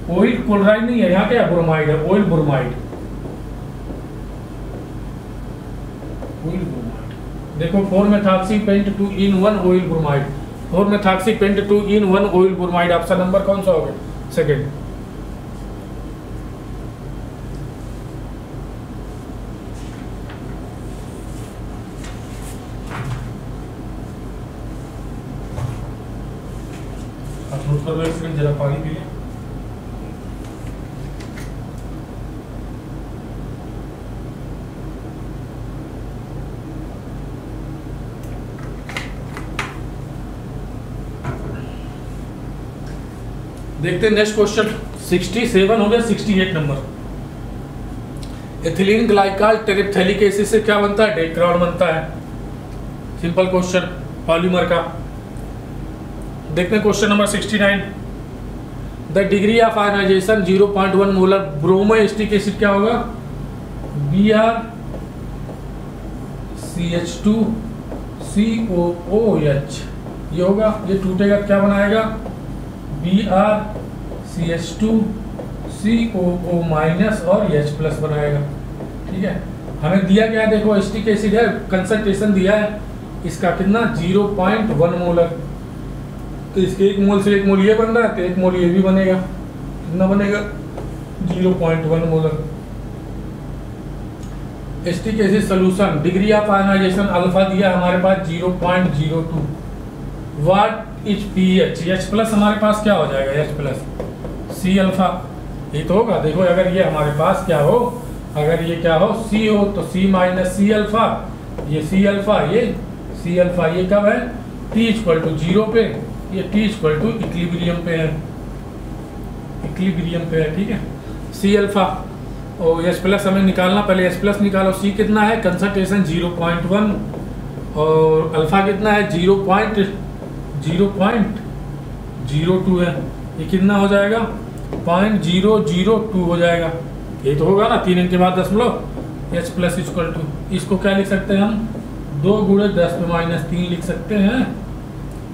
ऑयल क्लोराइड नहीं है, यहाँ क्या ब्रोमाइड है, ऑयल ब्रोमाइड। देखो 4 मेथॉक्सी पेंट 2 इन 1 ऑयल ब्रोमाइड, 4 मेथॉक्सी पेंट 2 इन 1 ऑयल ब्रोमाइड। ऑप्शन नंबर कौन सा होगा, सेकंड। आप नोट कर लो, एक सेकंड जरा पानी पी लें। देखते हैं नेक्स्ट क्वेश्चन 67 हो गया। 68 नंबर। एथिलीन ग्लाइकॉल टेरेप्थेलिक एसिड से क्या बनता है, डेक्रान बनता है। सिंपल क्वेश्चन पॉलीमर का। देखते हैं question number 69। The degree of ionization 0.1 molar bromo acetic acid क्या होगा, BrCH2COOH, ये होगा। ये टूटेगा क्या बनाएगा, BrCH2COO माइनस और H प्लस बनाएगा, ठीक है। हमें दिया क्या है, देखो एसिटिक एसिड है, कंसंट्रेशन दिया है इसका कितना 0.1 मोलर। तो इसके 1 मोल से 1 मोल ये बन रहा है, तो 1 मोल ये भी बनेगा, कितना बनेगा 0.1 molar. Acetic acid solution, degree of ionization alpha दिया हमारे पास 0.02। What is pH, H plus हमारे पास क्या हो जाएगा, H प्लस C अल्फा, ये तो होगा। देखो अगर ये हमारे पास क्या हो, अगर ये क्या हो C हो तो C माइनस C अल्फा, ये C अल्फा, ये C अल्फा, ये कब है T इक्वल टू 0 पे, ये T इक्वल टू इक्विलिब्रियम पे है, ठीक है। C अल्फा और H प्लस हमें निकालना, पहले H प्लस निकालो। C कितना है, कंसंट्रेशन 0.1 और अल्फा कितना है 0.02 है, ये कितना हो जाएगा 0.002 हो जाएगा। ये तो होगा ना, 3 इनके बाद दशमलव, H प्लस इक्वल टू, इसको क्या लिख सकते हैं हम, 2 × 10⁻³ लिख सकते हैं।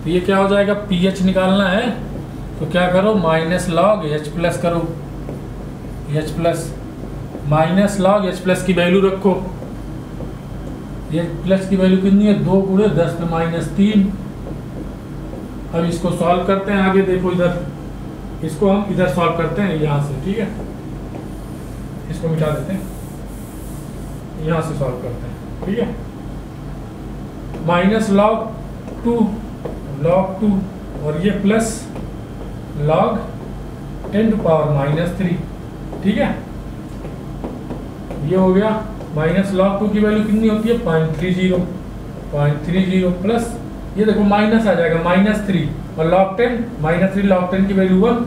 तो ये क्या हो जाएगा, पीएच निकालना है तो क्या करो, माइनस लॉग H प्लस करो, H plus minus log H plus की वैल्यू रखो, ये प्लस की वैल्यू कितनी है 2 गुणे 10 पे -3। अब इसको सॉल्व करते हैं आगे, देखो इधर इसको हम इधर सॉल्व करते हैं यहाँ से, ठीक है, इसको मिटा देते हैं, यहाँ से सॉल्व करते हैं, ठीक है। माइनस log 2 और ये प्लस log 10 to power -3, ठीक है। ये हो गया। माइनस log 2 की वैल्यू कितनी होती है 0.30 प्लस ये देखो माइनस आ जाएगा -3 और log 10 -3 log 10 की वैल्यू 1।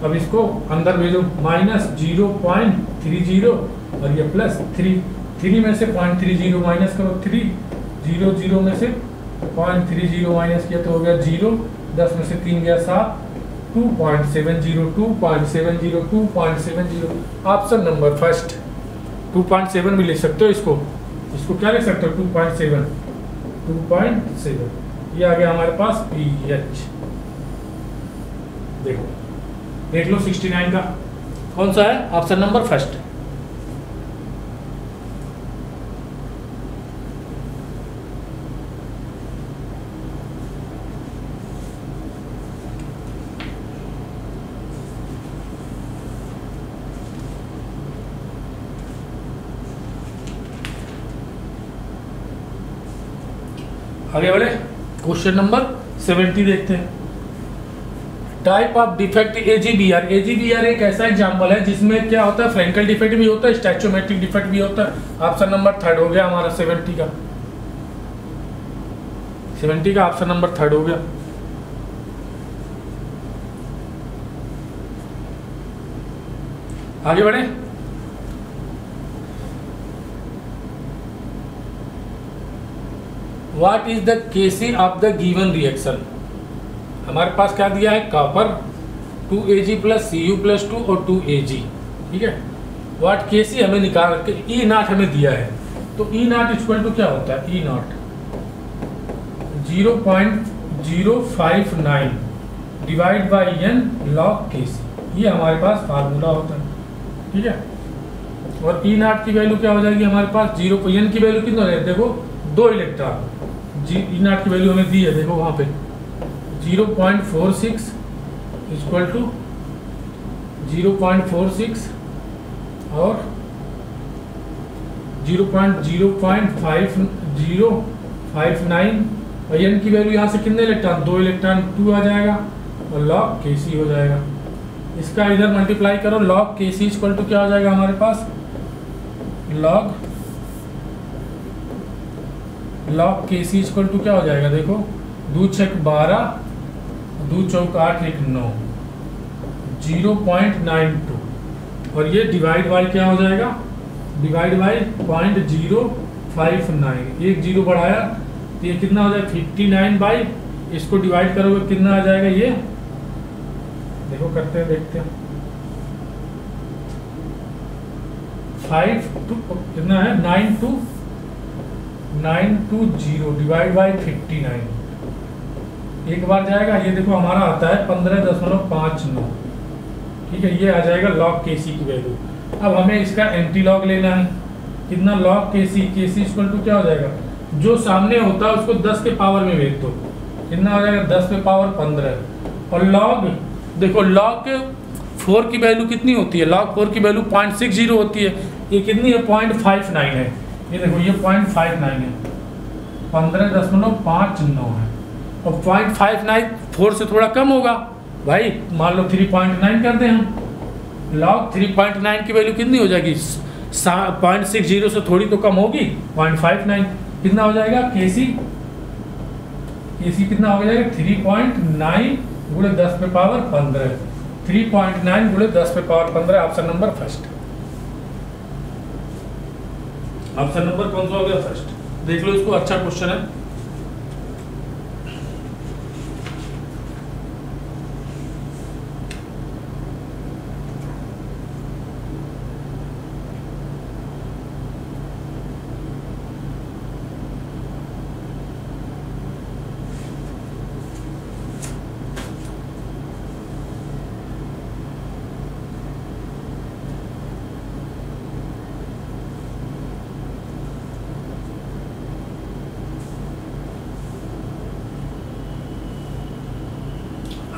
अब इसको अंदर भेजो -0.30 और ये प्लस 3 में से 0.30 माइनस करो 3, 0 में से 0.30 माइनस किया तो हो गया 0, 10 में से 3 गया 7, 2.70 ऑप्शन नंबर फर्स्ट। 2.7 भी लिख सकते हो इसको क्या लिख सकते हो 2.7 ये आ गया हमारे पास pH। देखो देख लो 69 का कौन सा है, ऑप्शन नंबर फर्स्ट। आगे बढ़े, क्वेश्चन नंबर 70 देखते हैं। Type of defect AGBR। AGBR एक ऐसा एग्जाम्पल है जिसमें क्या होता है, फ्रैंकल डिफेक्ट भी होता है, स्टैचोमेट्रिक डिफेक्ट भी होता है। ऑप्शन नंबर थर्ड हो गया हमारा 70 का ऑप्शन नंबर थर्ड हो गया। आगे बढ़े, what is the Kc of the given reaction. हमारे पास क्या दिया है, कॉपर 2Ag + Cu+2 और 2Ag, ठीक है। व्हाट केसी हमें निकाल के E0 हमें दिया है, तो E0 इक्वल टू क्या होता है, E0 0.059 divide by n log Kc, ये हमारे पास फार्मूला होता है, ठीक है। और E0 की वैल्यू क्या हो जाएगी हमारे पास 0, n की वैल्यू कितना है, देखो 2 इलेक्ट्रॉन, E0 की वैल्यू हमें दी है, देखो वहाँ पे 0.46 इक्वल टू 0.46 और 0.059 और n की वैल्यू यहाँ से कितने इलेक्ट्रॉन, 2 इलेक्ट्रॉन, 2 आ जाएगा और log Kc हो जाएगा। इसका इधर मल्टीप्लाई करो, log Kc इक्वल टू क्या हो जाएगा हमारे पास, log Kc इक्वल टू क्या हो जाएगा, देखो 2 छक 12, 2 चौक 8, 1 9, 0.92 और ये डिवाइड बाई क्या हो जाएगा, डिवाइड बाई 0.059, एक जीरो बढ़ाया तो ये कितना हो जाएगा 59 बाई, इसको डिवाइड करोगे कितना आ जाएगा, ये देखो करते हैं देखते हैं 5 टू कितना है 920 डिवाइड बाई 59, एक बार जाएगा, ये देखो हमारा आता है 15.59, ठीक है। ये आ जाएगा log Kc की वैल्यू। अब हमें इसका एंटी लॉग लेना है, कितना log Kc इक्वल टू क्या हो जाएगा, जो सामने होता है उसको 10 के पावर में भेज दो, कितना हो जाएगा 10 पे पावर 15 और log देखो log 4 की वैल्यू कितनी होती है, log 4 की वैल्यू 0.60 होती है, ये कितनी है 0.59 है, ये देखो ये 0.59 है, 15.59 है और 0.59 4 से थोड़ा कम होगा भाई, मान लो 3.9 कर दें हम, log 3.9 की वैल्यू कितनी हो जाएगी 0.60 से थोड़ी तो कम होगी 0.59, कितना हो जाएगा Kc कितना हो जाएगा 3.9 गुणे 10 पे पावर 15, 3.9 गुणे 10 पे power 15, option number first. Option number कौन सा हो गया, फर्स्ट। देख लो इसको, अच्छा क्वेश्चन है।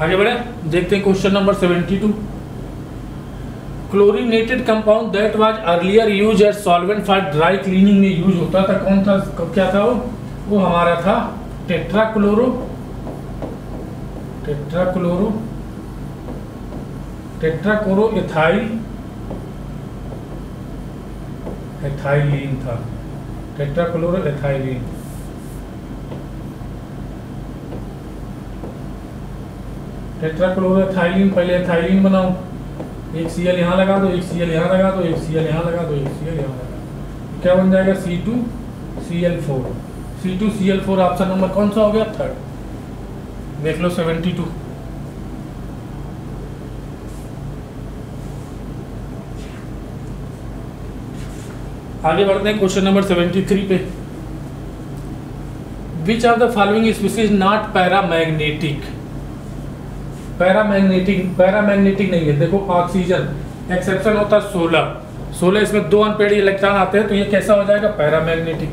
आगे बढ़े, देखते हैं question number 72। Chlorinated compound that was earlier use as solvent for dry cleaning में यूज होता था, कौन था, क्या था वो हमारा था टेट्राक्लोरो एथाइलीन था, टेट्राक्लोरो एथाइलीन। टेट्राक्लोरोएथाइलीन, पहले एथाइलीन बनाओ, एक Cl यहाँ लगा दो, एक Cl यहाँ लगा दो, एक Cl यहाँ लगा दो, एक Cl यहाँ लगा दो, क्या बन जाएगा C2Cl4। C2Cl4 ऑप्शन नंबर कौन सा हो गया, थर्ड। देख लो 72। आगे बढ़ते हैं क्वेश्चन नंबर 73 पे। विच of the following species not paramagnetic. Paramagnetic नहीं है। देखो ऑक्सीजन एक्सेप्शन होता है 16, इसमें 2 अनपेड इलेक्ट्रॉन आते हैं, तो ये कैसा हो जाएगा, पैरामैग्नेटिक।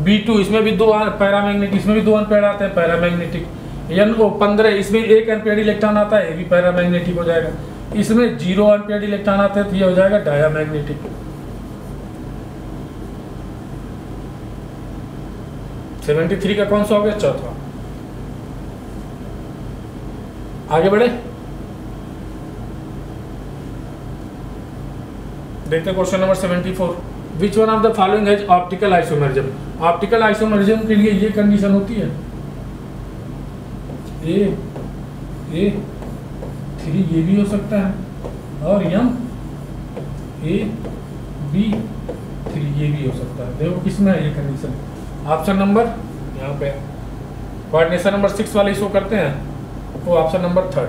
B2 इसमें भी 2 पैरामैग्नेटिक, इसमें भी 2 अनपेड आते हैं, पैरामैग्नेटिक। NO15 इसमें 1 अनपेड इलेक्ट्रॉन आता है, ये भी पैरामैग्नेटिक हो जाएगा। इसमें 0 अनपेड इलेक्ट्रॉन आते हैं, तो ये हो जाएगा डायामैग्नेटिक। सेवेंटी 73 का कौन सा हो गया, चौथा। आगे बढ़े, देखते question number 74। Which one of the following has optical isomerism. Optical isomerism के लिए ये कंडीशन होती है A3 ये भी हो सकता है, और AB3 ये भी हो सकता है। देखो किसमें है ये कंडीशन, ऑप्शन नंबर यहाँ पे कोऑर्डिनेशन नंबर 6 वाले शो करते हैं, वो ऑप्शन नंबर 3।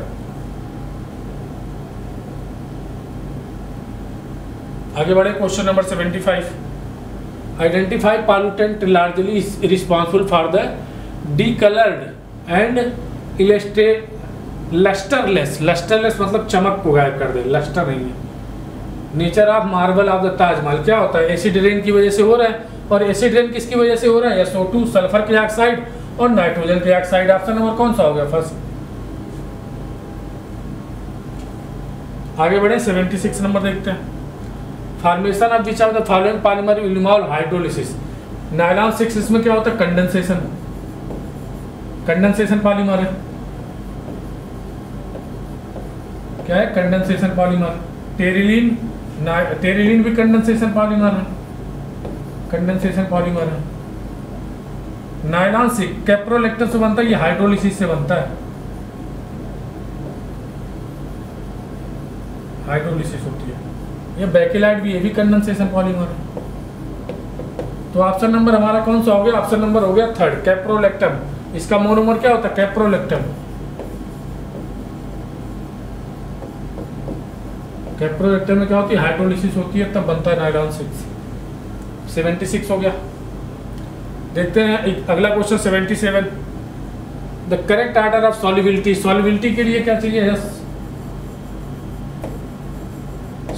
आगे बढ़े, question number 75। Identify pollutant largely responsible for the decoloured and lustreless मतलब चमक को गायब कर दे, लस्टर नहीं है। Nature of marble of the Taj Mahal क्या होता है, एसिड रेन की वजह से हो रहा है, और एसिड रेन किसकी वजह से हो रहा है, SO2 सल्फर के ऑक्साइड और नाइट्रोजन के ऑक्साइड। ऑप्शन नंबर कौन सा हो गया, फर्स्ट। आगे बढ़े, 76 नंबर देखते हैं। Formation of which of the following polymer will involve hydrolysis. Nylon 6 इसमें क्या होता है, कंडेंसेशन पॉलीमर है, क्या है, कंडेंसेशन पॉलीमर। टेरिलीन भी कंडेंसेशन पॉलीमर है, नायलॉन 6 कैप्रोलेक्टर से बनता है, ये हाइड्रोलिसिस से बनता है, हाइड्रोलिसिस होती है। ये बेकेलाइट भी, ये भी कंडेंसेशन पॉलीमर है। तो ऑप्शन नंबर हमारा कौन सा हो गया, ऑप्शन नंबर हो गया 3 कैप्रोलेक्टम। इसका मोनोमर क्या होता है, कैप्रोलेक्टम। कैप्रोलेक्टम में क्या होती है, हाइड्रोलिसिस होती है, तब बनता है नायलॉन 6। 76 हो गया। देखते हैं अगला question 77। The correct order of solubility. Solubility के लिए क्या चाहिए,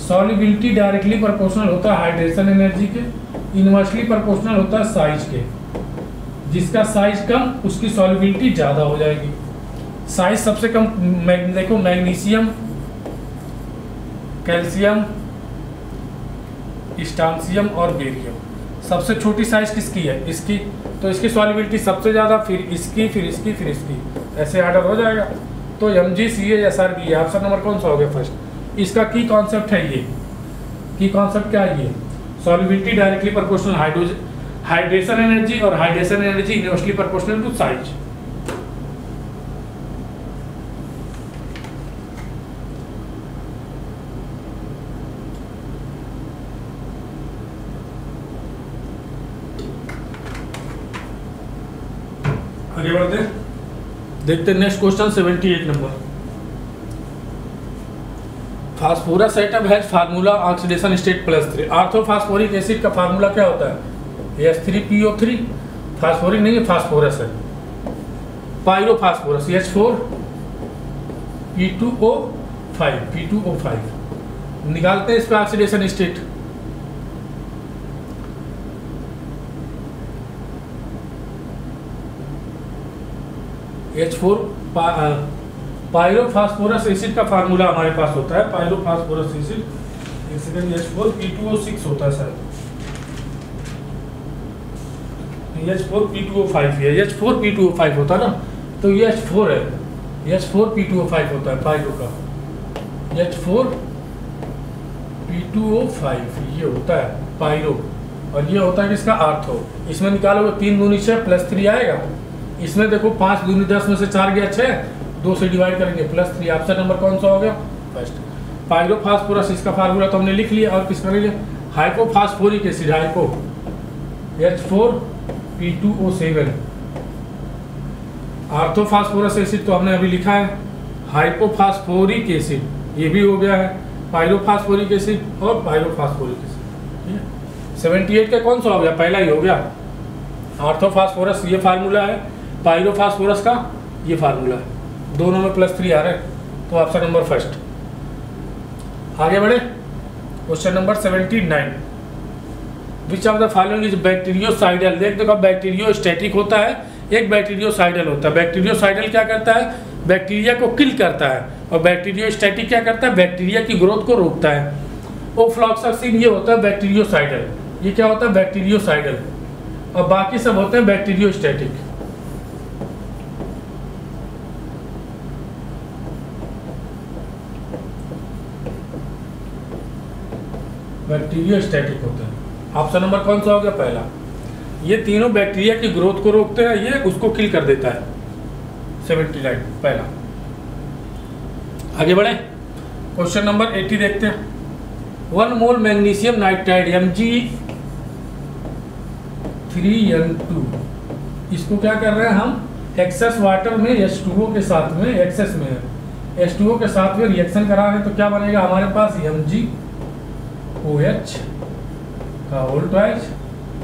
सॉल्युबिलिटी डायरेक्टली प्रोपोर्शनल होता है हाइड्रेशन एनर्जी के, इनवर्सली प्रोपोर्शनल होता है साइज के। जिसका साइज कम उसकी सॉल्युबिलिटी ज़्यादा हो जाएगी। साइज सबसे कम देखो, मैग्नीशियम, कैल्शियम, स्टांसियम और बेरियम। सबसे छोटी साइज किसकी है, इसकी, तो इसकी सॉल्युबिलिटी सबसे ज़्यादा, फिर इसकी, फिर इसकी, फिर इसकी, ऐसे ऑर्डर हो जाएगा। तो MgCaSrB ऑप्शन नंबर कौन सा हो गया, फर्स्ट। इसका की कॉन्सेप्ट है ये, की कॉन्सेप्ट क्या है ये, solubility directly proportional hydration energy, और hydration energy inversely proportional to size. आगे बढ़ते हैं, देखते हैं next question 78 number. Phosphorus atom has formula oxidation state +3। Orthophosphoric acid का फार्मूला क्या होता है, H3PO3। फास्फोरिक नहीं है, फास्फोरस है। पायरोफॉस्फोरस H4P2O5 निकालते हैं इस पर ऑक्सीडेशन स्टेट। H4 पायरोफॉस्फोरस एसिड का फार्मूला हमारे पास होता है, पायरोफॉस्फोरस एसिड, एक सेकंड, H4P2O6 होता है सर, H4P2O5 है, H4P2O5 होता है ना, तो ये H4 है, H4P2O5 होता है पायरो का, H4P2O5 ये होता है पायरो, और ये होता है किसका, आर्थो। इसमें निकालोगे 3 दूनी 6 +3 आएगा, इसमें देखो 5 दूनी 10 में से 4 गया 6, 2 से डिवाइड करेंगे +3, ऑप्शन नंबर कौन सा हो गया, फर्स्ट। पायरोफॉस्फोरस इसका फार्मूला तो हमने लिख लिया, और किसका लिख लिया, hypophosphoric acid, hypo H4P2O7, orthophosphorous acid तो हमने अभी लिखा है, हाइपोफॉस्फोरिक एसिड ये भी हो गया है, पायरोफॉस्फोरिक एसिड और पायरोफॉस्फोरिक एसिड। 78 का कौन सा हो गया, पहला ही हो गया, आर्थोफॉस्फोरस ये फार्मूला है, पायरोफॉस्फोरस का ये फार्मूला है, दोनों में +3 आ रहा है, तो ऑप्शन नंबर फर्स्ट। आगे बढ़े, question number 79, which of the following is bacteriocidal. देख देखो, बैक्टीरियोस्टैटिक होता है, एक बैक्टीरियोसाइडल होता है। बैक्टीरियोसाइडल क्या करता है, बैक्टीरिया को किल करता है, और बैक्टीरियोस्टैटिक क्या करता है, बैक्टीरिया की ग्रोथ को रोकता है। ओफ्लॉक्सासिन ये होता है बैक्टीरियोसाइडल, ये क्या होता है, बैक्टीरियोसाइडल, और बाकी सब होते हैं बैक्टीरियोस्टैटिक। बैक्टीरियोस्टैटिक होते हैं, ऑप्शन नंबर कौन सा हो गया, पहला। ये तीनों बैक्टीरिया की ग्रोथ को रोकते हैं, ये उसको किल कर देता है, 79 पहला। आगे बढ़े, क्वेश्चन नंबर 80 देखते हैं। 1 मोल मैग्नीशियम नाइट्राइड Mg3N2, इसको क्या कर रहे हैं हम, एक्सेस वाटर में H2O के साथ में, एक्सेस में H2O के साथ में रिएक्शन करा रहे हैं, तो क्या बनेगा हमारे पास, MgOH का होल ट्वाइस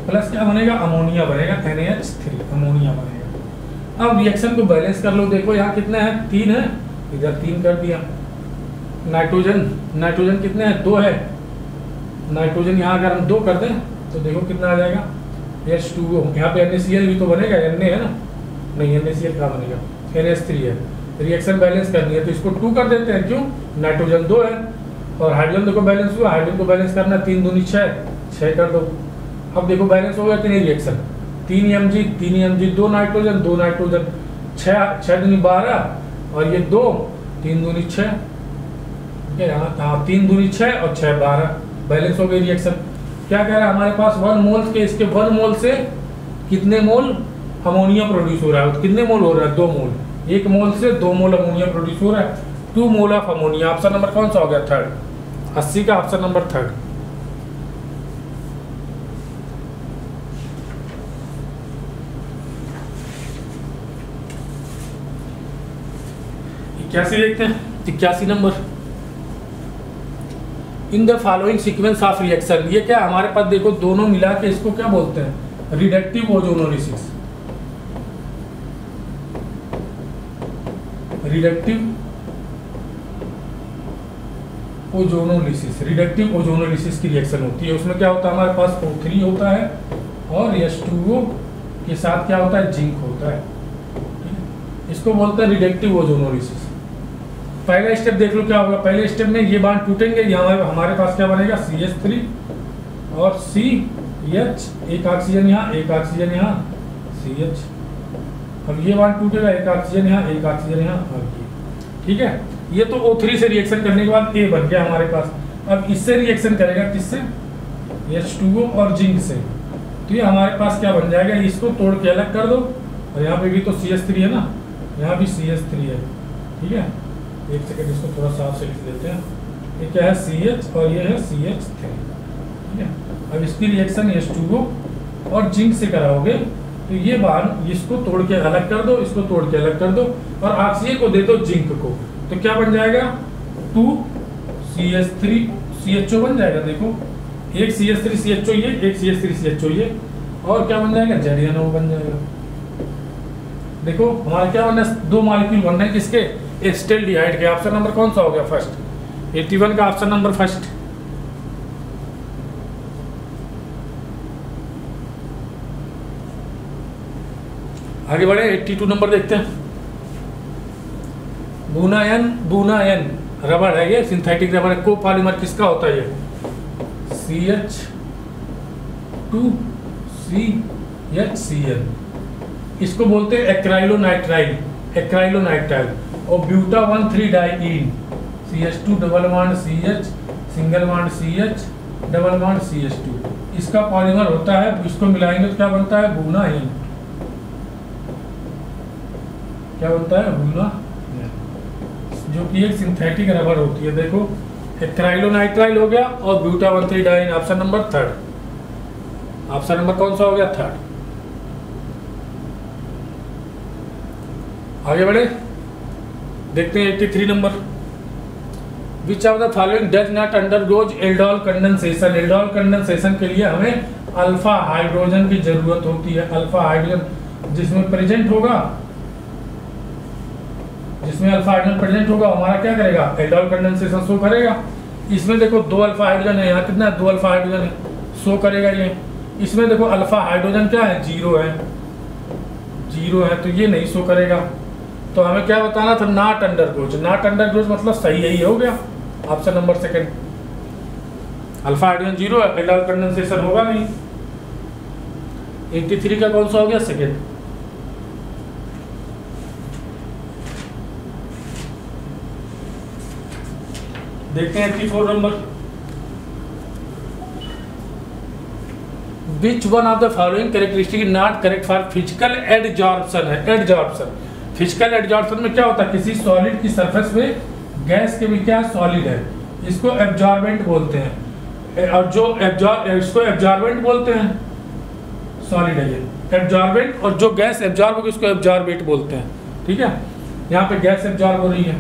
प्लस क्या बनेगा, अमोनिया बनेगा, NaH3 अमोनिया बनेगा। अब रिएक्शन को बैलेंस कर लो, देखो यहाँ कितने हैं, 3 है, इधर 3 कर दिया। नाइट्रोजन कितने हैं, 2 है, नाइट्रोजन यहाँ अगर हम 2 कर दें तो देखो कितना आ जाएगा, H2O, यहाँ पे NaCl भी तो बनेगा, Na है ना, नहीं NaCl कहाँ बनेगा, NH3 है। रिएक्शन बैलेंस करनी है तो इसको 2 कर देते हैं, क्यों, नाइट्रोजन 2 है, और हाइड्रोजन देखो बैलेंस हुआ, हाइड्रोजन को बैलेंस करना, 3 दूनी 6 कर दो। अब देखो बैलेंस हो गया कि नहीं रिएक्शन, 3 Mg 2 नाइट्रोजन 2 नाइट्रोजन, 6 दूनी 12, और ये 2 3 दूनी 6, ठीक है, यहाँ 3 दूनी 6 और 6 12, बैलेंस हो गई रिएक्शन। क्या कह रहा है हमारे पास, 1 मोल के, इसके 1 मोल से कितने मोल अमोनिया प्रोड्यूस हो रहा है, कितने मोल हो रहा है, 2 मोल, 1 मोल से 2 मोल अमोनिया प्रोड्यूस हो रहा है, 2 mole of ammonia. Option number कौन सा हो गया, थर्ड, 80 का ऑप्शन नंबर थर्ड। इक्यासी देखते हैं, 81 number, in the following sequence of reaction, ये क्या हमारे पास देखो, दोनों मिला के इसको क्या बोलते हैं, रिडक्टिव ओजोनोलिसिस, रिडक्टिव ओजोनोलिसिस की रिएक्शन होती है। उसमें क्या होता है, हमारे पास O3 होता है, और H2O के साथ क्या होता है, जिंक होता है, इसको बोलते हैं रिडक्टिव ओजोनोलिसिस। पहला स्टेप देख लो क्या होगा, पहले स्टेप में ये बांड टूटेंगे, यहाँ हमारे पास क्या बनेगा, CH3 और CH, एक ऑक्सीजन यहाँ, एक ऑक्सीजन यहाँ, CH, अब ये बांड टूटेगा, एक ऑक्सीजन यहाँ, एक ऑक्सीजन यहाँ, और ये, ठीक है। ये तो O3 से रिएक्शन करने के बाद A बन गया हमारे पास। अब इससे रिएक्शन करेगा किससे, H2O और जिंक से, तो ये हमारे पास क्या बन जाएगा, इसको तोड़ के अलग कर दो, और यहाँ पे भी तो CH3 है ना, यहाँ भी CH3 है, ठीक है। एक सेकंड, इसको थोड़ा साफ से लिख देते हैं, ये क्या है, CH और ये है CH3, ठीक है। अब इसकी रिएक्शन H2O और जिंक से कराओगे, तो ये बांड इसको तोड़ के अलग कर दो, इसको तोड़ के अलग कर दो, और ऑक्सीजन को दे दो जिंक को, तो क्या बन जाएगा, 2 CH3 CHO बन जाएगा। देखो, एक CH3 CHO ये, एक CH3 CHO ये, और क्या बन जाएगा, ZnO बन जाएगा। देखो हमारा क्या बनना है, 2 मॉलिक्यूल बनना है किसके, एस्टेल्डिहाइड के। ऑप्शन नंबर कौन सा हो गया, फर्स्ट, 81 का ऑप्शन नंबर फर्स्ट। आगे बढ़े, 82 नंबर देखते हैं। बूना एन रबड़ है, ये सिंथेटिक रबड़ है। कोपॉलीमर किसका होता है? ये CH2CHCl, इसको बोलते हैं एक्राइलोनाइट्राइल, एक्राइलोनाइट्राइल। और buta 1,3 diene, CH2 double bond CH single bond CH double bond CH2, इसका पॉलीमर होता है। इसको मिलाएंगे तो क्या बनता है? Buna N. क्या बनता है? बूना एन, जो कि एक सिंथेटिक रबर होती है। देखो एक्राइलोनाइट्राइल हो गया और buta 1,3 diene, option number 3। Option number कौन सा हो गया? 3। आगे बढ़े, देखते हैं 83 number. Which of the following does not undergoes aldol condensation. Aldol condensation के लिए हमें अल्फा हाइड्रोजन की जरूरत होती है। अल्फा हाइड्रोजन जिसमें प्रेजेंट होगा, जिसमें अल्फा हाइड्रोजन प्रेजेंट होगा, हमारा क्या करेगा? एल्डोल कंडेंसेशन शो करेगा। इसमें देखो 2 अल्फा हाइड्रोजन है, यहाँ कितना है? 2 अल्फा हाइड्रोजन है, शो करेगा ये। इसमें देखो अल्फा हाइड्रोजन क्या है? 0 है, 0 है, तो ये नहीं शो करेगा। तो हमें क्या बताना था? Not undergoes. नॉट अंडरगोज मतलब सही यही हो गया, ऑप्शन नंबर 2। अल्फा हाइड्रोजन 0 है, एल्डोल कंडेंसेशन होगा नहीं। 83 का कौन सा हो गया? 2nd। देखते हैं 84 number. Which one of the following characteristic not correct for physical adsorption है? एडजॉर्प्शन, फिजिकल एडजॉर्प्शन में क्या होता है? किसी सॉलिड की सरफेस पे गैस के भी क्या सॉलिड है, इसको एब्जॉर्बेंट बोलते हैं। और जो इसको एब्जॉर्बेंट बोलते हैं, सॉलिड है ये एब्जॉर्बेंट, और जो गैस एब्जॉर्ब होगी उसको एब्जॉर्बेट बोलते हैं। ठीक है, यहाँ पे गैस एब्जॉर्ब हो रही है,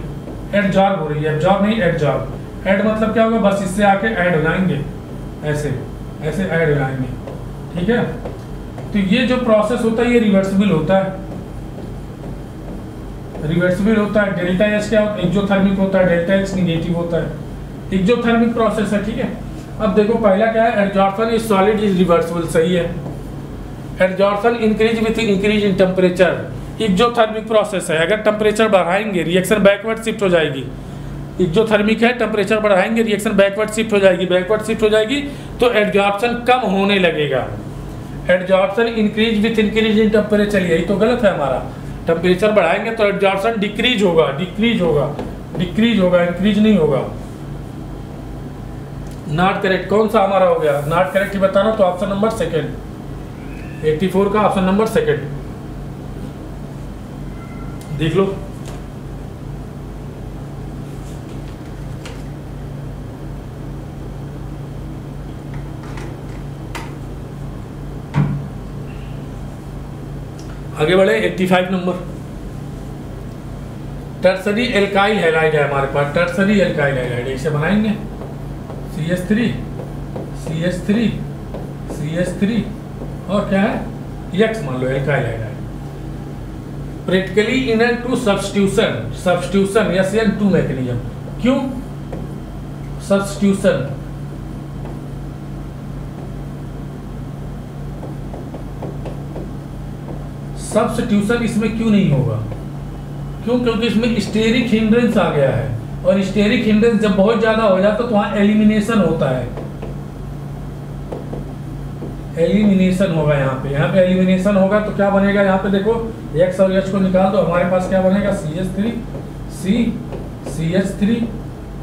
एब्जॉर्ब हो रही है, एब्जॉर्ब नहीं एब्जॉर्ब। ऐड मतलब क्या होगा? बस इससे आके ऐड हो जाएंगे, ऐसे ऐसे ऐड हो जाएंगे। ठीक है, तो ये जो प्रोसेस होता है ये रिवर्सिबल होता है, रिवर्सिबल होता है। डेल्टा एच क्या होता है? एक्सोथर्मिक होता है, डेल्टा एच निगेटिव होता है, एक्सोथर्मिक प्रोसेस है। ठीक है, अब देखो पहला क्या है? Adsorption is solid is reversible, सही है। Adsorption increase with increase in temperature, exothermic process है। अगर टेम्परेचर बढ़ाएंगे रिएक्शन बैकवर्ड शिफ्ट हो जाएगी। एक्सोथर्मिक है, टेम्परेचर बढ़ाएंगे रिएक्शन बैकवर्ड शिफ्ट हो जाएगी, बैकवर्ड शिफ्ट हो जाएगी तो एडजॉर्प्शन कम होने लगेगा। Adsorption increase with increase in temperature, यही तो गलत है हमारा। टेम्परेचर बढ़ाएंगे तो एडजॉर्प्शन डिक्रीज होगा, डिक्रीज होगा, डिक्रीज होगा, इंक्रीज नहीं होगा। नॉट करेक्ट कौन सा हमारा हो गया? नॉट करेक्ट ही बताना, तो ऑप्शन नंबर 2, 84 का ऑप्शन नंबर 2 देख लो। आगे बढ़े 85 नंबर। टर्सरी एल्काइल हैलाइड है हमारे पास, टर्सरी एल्काइल हैलाइड, इसे बनाएंगे CH3 CH3 CH3 और क्या है? X मान लो, alkyl halide. Practically in two substitution, substitution SN2 mechanism. क्यों सब्स्टिट्यूशन? सब्स्टिट्यूशन इसमें क्यों नहीं होगा? क्यों? क्योंकि इसमें स्टेरिक हिंड्रेंस आ गया है, और स्टेरिक हिंड्रेंस जब बहुत ज्यादा हो जाता तो वहां एलिमिनेशन होता है, एलिमिनेशन होगा। यहाँ पे एलिमिनेशन होगा तो क्या बनेगा? यहाँ पे देखो X और H को निकाल दो, हमारे पास क्या बनेगा? CH3 CH3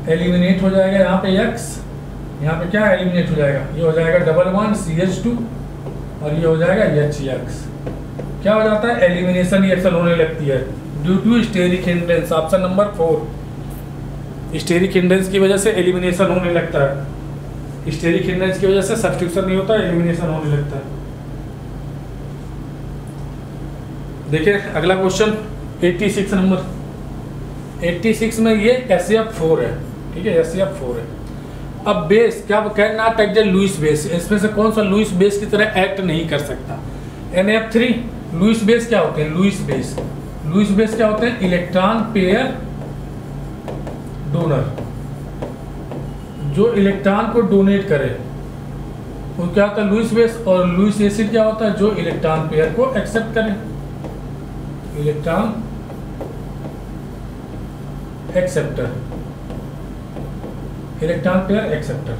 एलिमिनेट हो जाएगा। यहाँ पे X, यहाँ पे क्या एलिमिनेट हो जाएगा? ये हो जाएगा डबल बॉन्ड CH2 और ये हो जाएगा HX। क्या हो जाता है? एलिमिनेशन रिएक्शन होने लगती है due to steric hindrance, option number 4। Steric hindrance की वजह से एलिमिनेशन होने लगता है, स्टेरिक हिंड्रेंस की वजह से सब्स्टिट्यूशन नहीं होता, एलिमिनेशन होने लगता है। देखिए अगला क्वेश्चन 86 नंबर। 86 में ये SAF4 है, ठीक है, SAF4 है। अब बेस क्या can not act Lewis base, इसमें से कौन सा लुईस बेस की तरह एक्ट नहीं कर सकता? NF3 लुईस बेस क्या होते हैं? लुईस बेस क्या होते हैं? इलेक्ट्रॉन पेयर डोनर, जो इलेक्ट्रॉन को डोनेट करे वो क्या होता है? Lewis base. और लुईस एसिड क्या होता है? जो इलेक्ट्रॉन पेयर को एक्सेप्ट करे, electron acceptor, electron pair acceptor.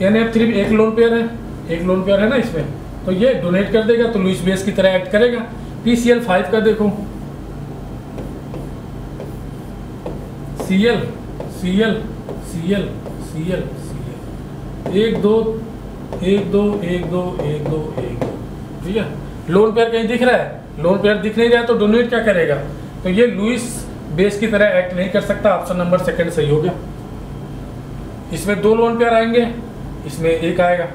NF3 एक लोन पेयर है, एक लोन पेयर है ना इसमें, तो ये डोनेट कर देगा तो लुईस बेस की तरह एक्ट करेगा। PCl5 का देखो, Cl Cl Cl Cl Cl 1 2 1 2 1 2 1 2 1 2, ठीक है। लोन पेयर कहीं दिख रहा है? लोन पेयर दिख नहीं रहा है तो डोनेट क्या करेगा? तो ये लुईस बेस की तरह एक्ट नहीं कर सकता। ऑप्शन नंबर सेकंड सही हो गया। इसमें 2 लोन पेयर आएंगे, इसमें 1 आएगा।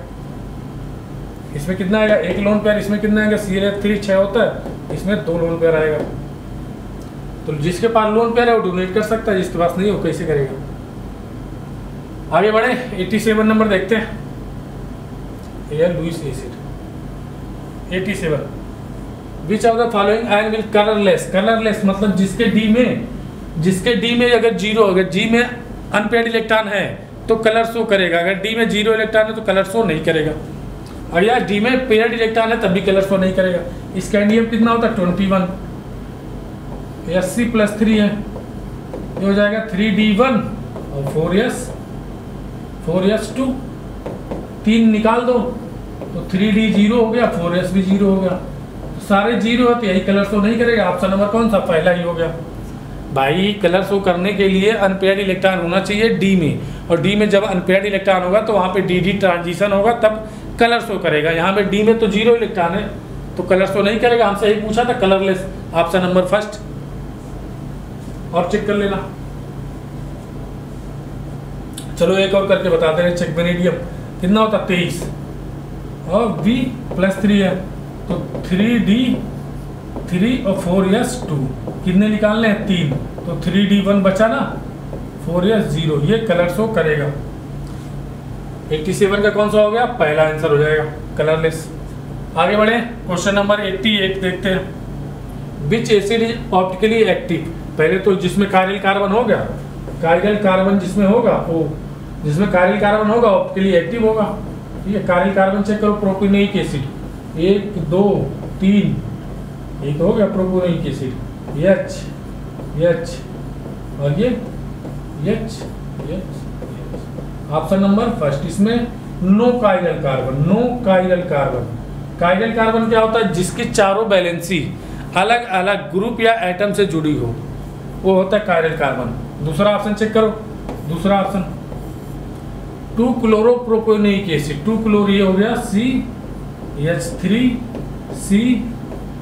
इसमें कितना आएगा? 1 लोन पेयर। इसमें कितना आएगा? ClF3 6 होता है, इसमें 2 लोन पेयर आएगा। तो जिसके पास लोन पेयर है वो डोनेट कर सकता है, जिसके पास नहीं हो कैसे करेगा? आगे बढ़े, 87 नंबर देखते हैं। Air Lewis acid 87। Which of the following ion will colourless? Colourless मतलब जिसके डी में अगर जीरो, अगर जी में अनपेयर्ड इलेक्ट्रॉन है तो कलर शो करेगा, अगर डी में 0 इलेक्ट्रॉन है तो कलर शो नहीं करेगा। और यार डी में पेयर्ड इलेक्ट्रॉन है तब भी कलर शो नहीं करेगा। स्कैंडियम कितना होता है? 21। Sc+3 है, ये हो जाएगा 3d1 और 4s2, 3 निकाल दो तो 3d 0 हो गया, 4s भी 0 हो गया। तो सारे 0 है तो यही कलर शो नहीं करेगा। ऑप्शन नंबर कौन सा? पहला ही हो गया। भाई कलर शो करने के लिए अनपेयर्ड इलेक्ट्रॉन होना चाहिए डी में, और डी में जब अनपेयर्ड इलेक्ट्रॉन होगा तो वहाँ पे डी ट्रांजिशन होगा तब कलर शो करेगा। यहाँ पे डी में तो 0 इलेक्ट्रॉन है तो कलर शो नहीं करेगा। हमसे यही पूछा था, कलरलेस। Option number first. और चेक कर लेना। चलो एक और करके बताते हैं। चेक वेनेडियम कितना होता? 23 और V+3 है तो 3d3 और 4s2, कितने निकालने हैं? 3, तो 3d1 बचा ना, 4s0, ये कलर शो करेगा। 87 का कौन सा हो गया? पहला आंसर हो जाएगा, कलरलेस। आगे बढ़े, क्वेश्चन नंबर 88 देखते हैं। विच एसिड इज ऑप्टिकली एक्टिव? पहले तो जिसमें कायरल कार्बन होगा, कायरल कार्बन जिसमें होगा वो, जिसमें कायरल कार्बन होगा ऑप्टिकली एक्टिव होगा। ठीक है, कायरल कार्बन चेक करो। प्रोपेनोइक एसिड 1 2 3, एक हो गया प्रोपेनोइक एसिड, H और ये H। Option number first. इसमें no chiral carbon, no chiral carbon. Chiral carbon क्या होता है? जिसकी चारों वैलेंसी अलग अलग ग्रुप या एटम से जुड़ी हो, वो होता है कायरल कार्बन। दूसरा ऑप्शन चेक करो, दूसरा ऑप्शन 2 क्लोरोप्रोपेनोइक एसिड, 2 क्लोरो, ये हो गया CH3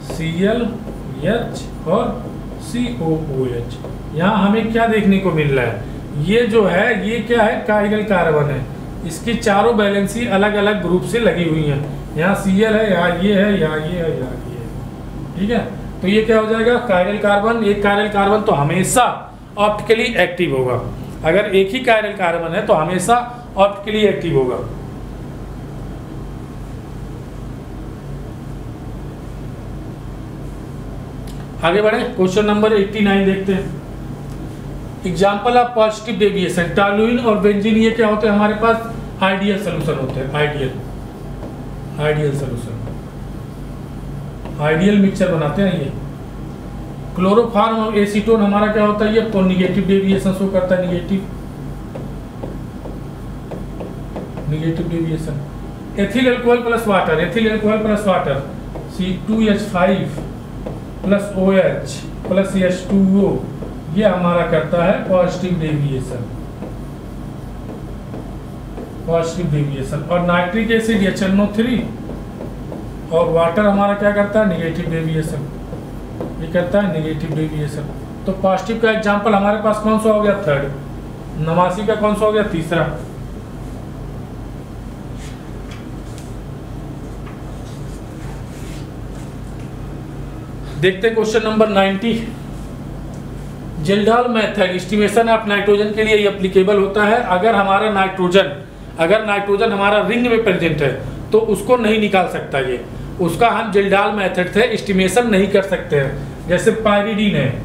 CClH और COOH। यहाँ हमें क्या देखने को मिल रहा है? ये जो है ये क्या है? कायरल कार्बन है। इसकी चारों वैलेंसी अलग अलग ग्रुप से लगी हुई हैं। यहाँ Cl है, यहाँ ये है, यहाँ ये है, यहाँ ये है। ठीक है, तो ये क्या हो जाएगा? Chiral carbon. एक कायरल कार्बन तो हमेशा ऑप्टिकली एक्टिव होगा। अगर एक ही कायरल कार्बन है तो हमेशा ऑप्टिकली एक्टिव होगा। आगे बढ़े, क्वेश्चन नंबर 89 देखते हैं। Example of positive deviation. Toluene और बेंजीन ये क्या होते हैं? हमारे पास आइडियल सोल्यूशन होते हैं। आइडियल सोल्यूशन, आइडियल मिक्सचर बनाते हैं ये। क्लोरोफॉर्म और एसीटोन हमारा क्या होता है? ये तो निगेटिव डेविएशन शो करता है, negative deviation. Ethyl alcohol plus water, ethyl alcohol plus water C2H5 plus OH plus H2O, ये हमारा करता है पॉजिटिव डेविएशन, पॉजिटिव डेविएशन। और नाइट्रिक एसिड HNO3 और वाटर हमारा क्या करता है? निगेटिव डेविएशन, ये करता है निगेटिव डेविएशन। तो पॉजिटिव का एग्जांपल हमारे पास कौन सा हो गया? थर्ड। 89 का कौन सा हो गया? तीसरा। देखते हैं question number 90। Kjeldahl method estimation of nitrogen के लिए ये एप्लीकेबल होता है। अगर नाइट्रोजन हमारा रिंग में प्रेजेंट है तो उसको नहीं निकाल सकता ये, उसका हम जेल्डाल मेथड से एस्टिमेशन नहीं कर सकते हैं। जैसे पायरिडीन है,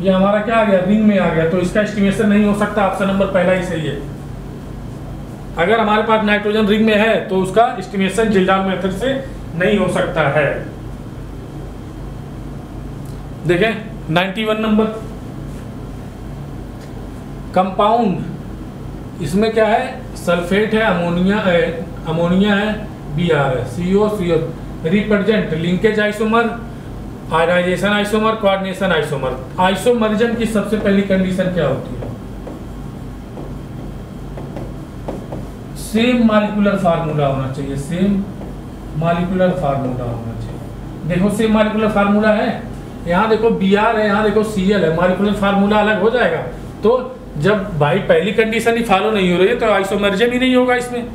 ये हमारा क्या आ गया? रिंग में आ गया, तो इसका एस्टिमेशन नहीं हो सकता। ऑप्शन नंबर पहला ही सही है। अगर हमारे पास नाइट्रोजन रिंग में है तो उसका एस्टिमेशन जेल्डाल मेथड से नहीं हो सकता है। देखें 91 नंबर कंपाउंड, इसमें क्या है, सल्फेट है, अमोनिया है, Br है, CO represent linkage isomer, ionization isomer, coordination isomer. Isomerism की सबसे पहली कंडीशन क्या होती है? सेम मॉलिक्यूलर फार्मूला होना चाहिए, सेम मॉलिक्यूलर फार्मूला होना चाहिए। देखो सेम मॉलिक्यूलर फार्मूला है, यहाँ देखो Br है, यहाँ देखो Cl है, मॉलिक्यूलर फार्मूला अलग हो जाएगा। तो जब भाई पहली कंडीशन ही फॉलो नहीं हो रही है तो आइसोमरिज्म ही नहीं होगा। इसमें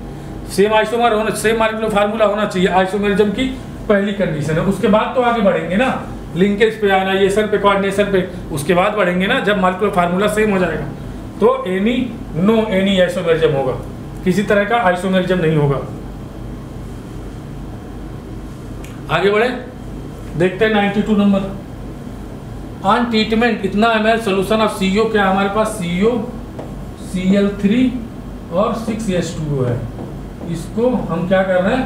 सेम आइसोमर होना, सेम मॉलिक्यूलर फार्मूला होना चाहिए, आइसोमरिज्म की पहली कंडीशन है। उसके बाद तो आगे बढ़ेंगे ना, लिंकेज पे, आयनाइजेशन पे, कोऑर्डिनेशन पे, उसके बाद बढ़ेंगे ना जब मॉलिक्यूलर फार्मूला सेम हो जाएगा। तो नो एनी आइसोमरिज्म होगा, किसी तरह का आइसोमरिज्म नहीं होगा। आगे बढ़े, देखते हैं 92 नंबर। ऑन ट्रीटमेंट इतना ml सोल्यूशन ऑफ CO, क्या हमारे पास CO Cl3 और 6H2O है। इसको हम क्या कर रहे हैं,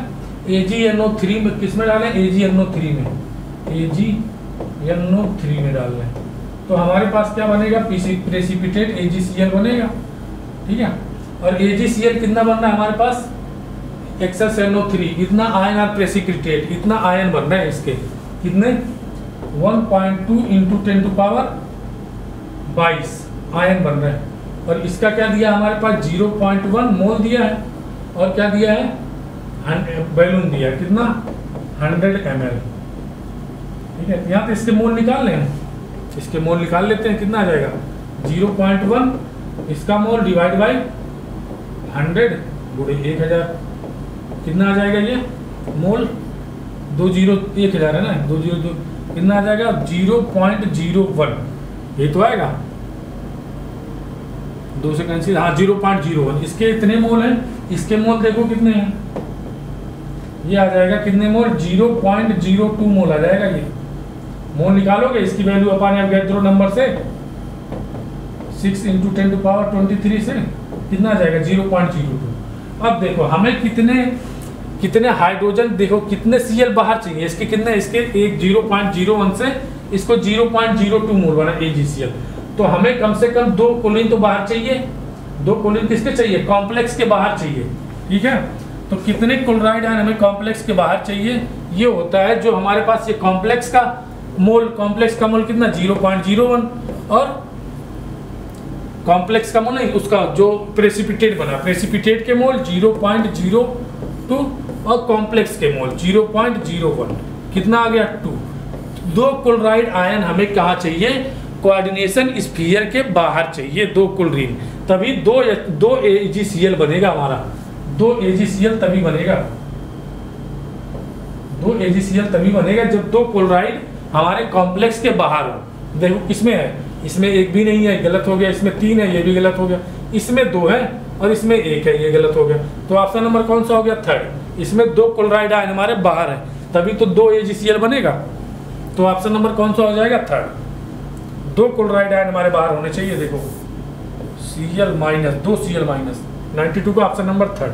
AgNO3 में, किस में डालें, AgNO3 में, AgNO3 में डाल रहे हैं। तो हमारे पास क्या बनेगा, प्रेसिपिटेट AgCl बनेगा, ठीक है। और AgCl कितना बनना है हमारे पास, एक्सेस NO3, इतना आयन और प्रेसिपिटेट, इतना आयन बन रहे हैं इसके, कितने 1.2 इंटू 10⁻22 आयन बन रहे हैं। और इसका क्या दिया हमारे पास, 0.1 मोल दिया है, और क्या दिया है, बैलून दिया है, कितना 100 ml, ठीक है। यहाँ पे इसके मोल निकाल लें, इसके मोल निकाल लेते हैं, कितना आ जाएगा 0.1, इसका मोल डिवाइड बाई 100 गुणे 1000, कितना आ जाएगा ये मोल, 1000 है ना, 202, कितना आ जाएगा 0.01, ये तो आएगा 2 से कैंसिल, हाँ 0.01। इसके इतने मोल हैं, इसके मोल देखो कितने हैं, ये आ जाएगा कितने मोल, 0.02 मोल आ जाएगा। ये मोल निकालोगे, इसकी वैल्यू अपन एवोगैड्रो नंबर से 6 इंटू 10⁻23 से कितना आ जाएगा 0.02। अब देखो हमें कितने हाइड्रोजन, देखो कितने Cl बाहर चाहिए, इसके कितने, इसके एक 0.01 से इसको 0.02 मोल बना AgCl। तो हमें कम से कम 2 कोलिन तो बाहर चाहिए, 2 कोलिन किसके चाहिए, कॉम्प्लेक्स के बाहर चाहिए, ठीक है। तो कितने क्लोराइड आयन हमें कॉम्प्लेक्स के बाहर चाहिए, ये होता है जो हमारे पास ये कॉम्प्लेक्स का मोल कितना 0.01, और कॉम्प्लेक्स का मोल नहीं, उसका जो प्रेसिपिटेट बना, प्रेसिपिटेट के मोल 0.02 और कॉम्प्लेक्स के मोल 0.01, कितना आ गया 2। 2 क्लोराइड आयन हमें कहाँ चाहिए, कोऑर्डिनेशन स्फीयर के बाहर चाहिए, 2 क्लोरीन, तभी 2 AgCl बनेगा हमारा, 2 AgCl तभी बनेगा, 2 AgCl तभी बनेगा जब 2 क्लोराइड हमारे कॉम्प्लेक्स के बाहर हो। देखो किसमें है, इसमें एक भी नहीं है, गलत हो गया, इसमें 3 है, ये भी गलत हो गया, इसमें 2 है और इसमें 1 है, ये गलत हो गया। तो ऑप्शन नंबर कौन सा हो गया, 3rd। इसमें 2 क्लोराइड आयन हमारे बाहर है, तभी तो 2 AgCl बनेगा। तो ऑप्शन नंबर कौन सा हो जाएगा, 3rd। 2 क्लोराइड आयन हमारे बाहर होने चाहिए, देखो Cl माइनस, 2 Cl माइनस, 92 का ऑप्शन नंबर 3rd।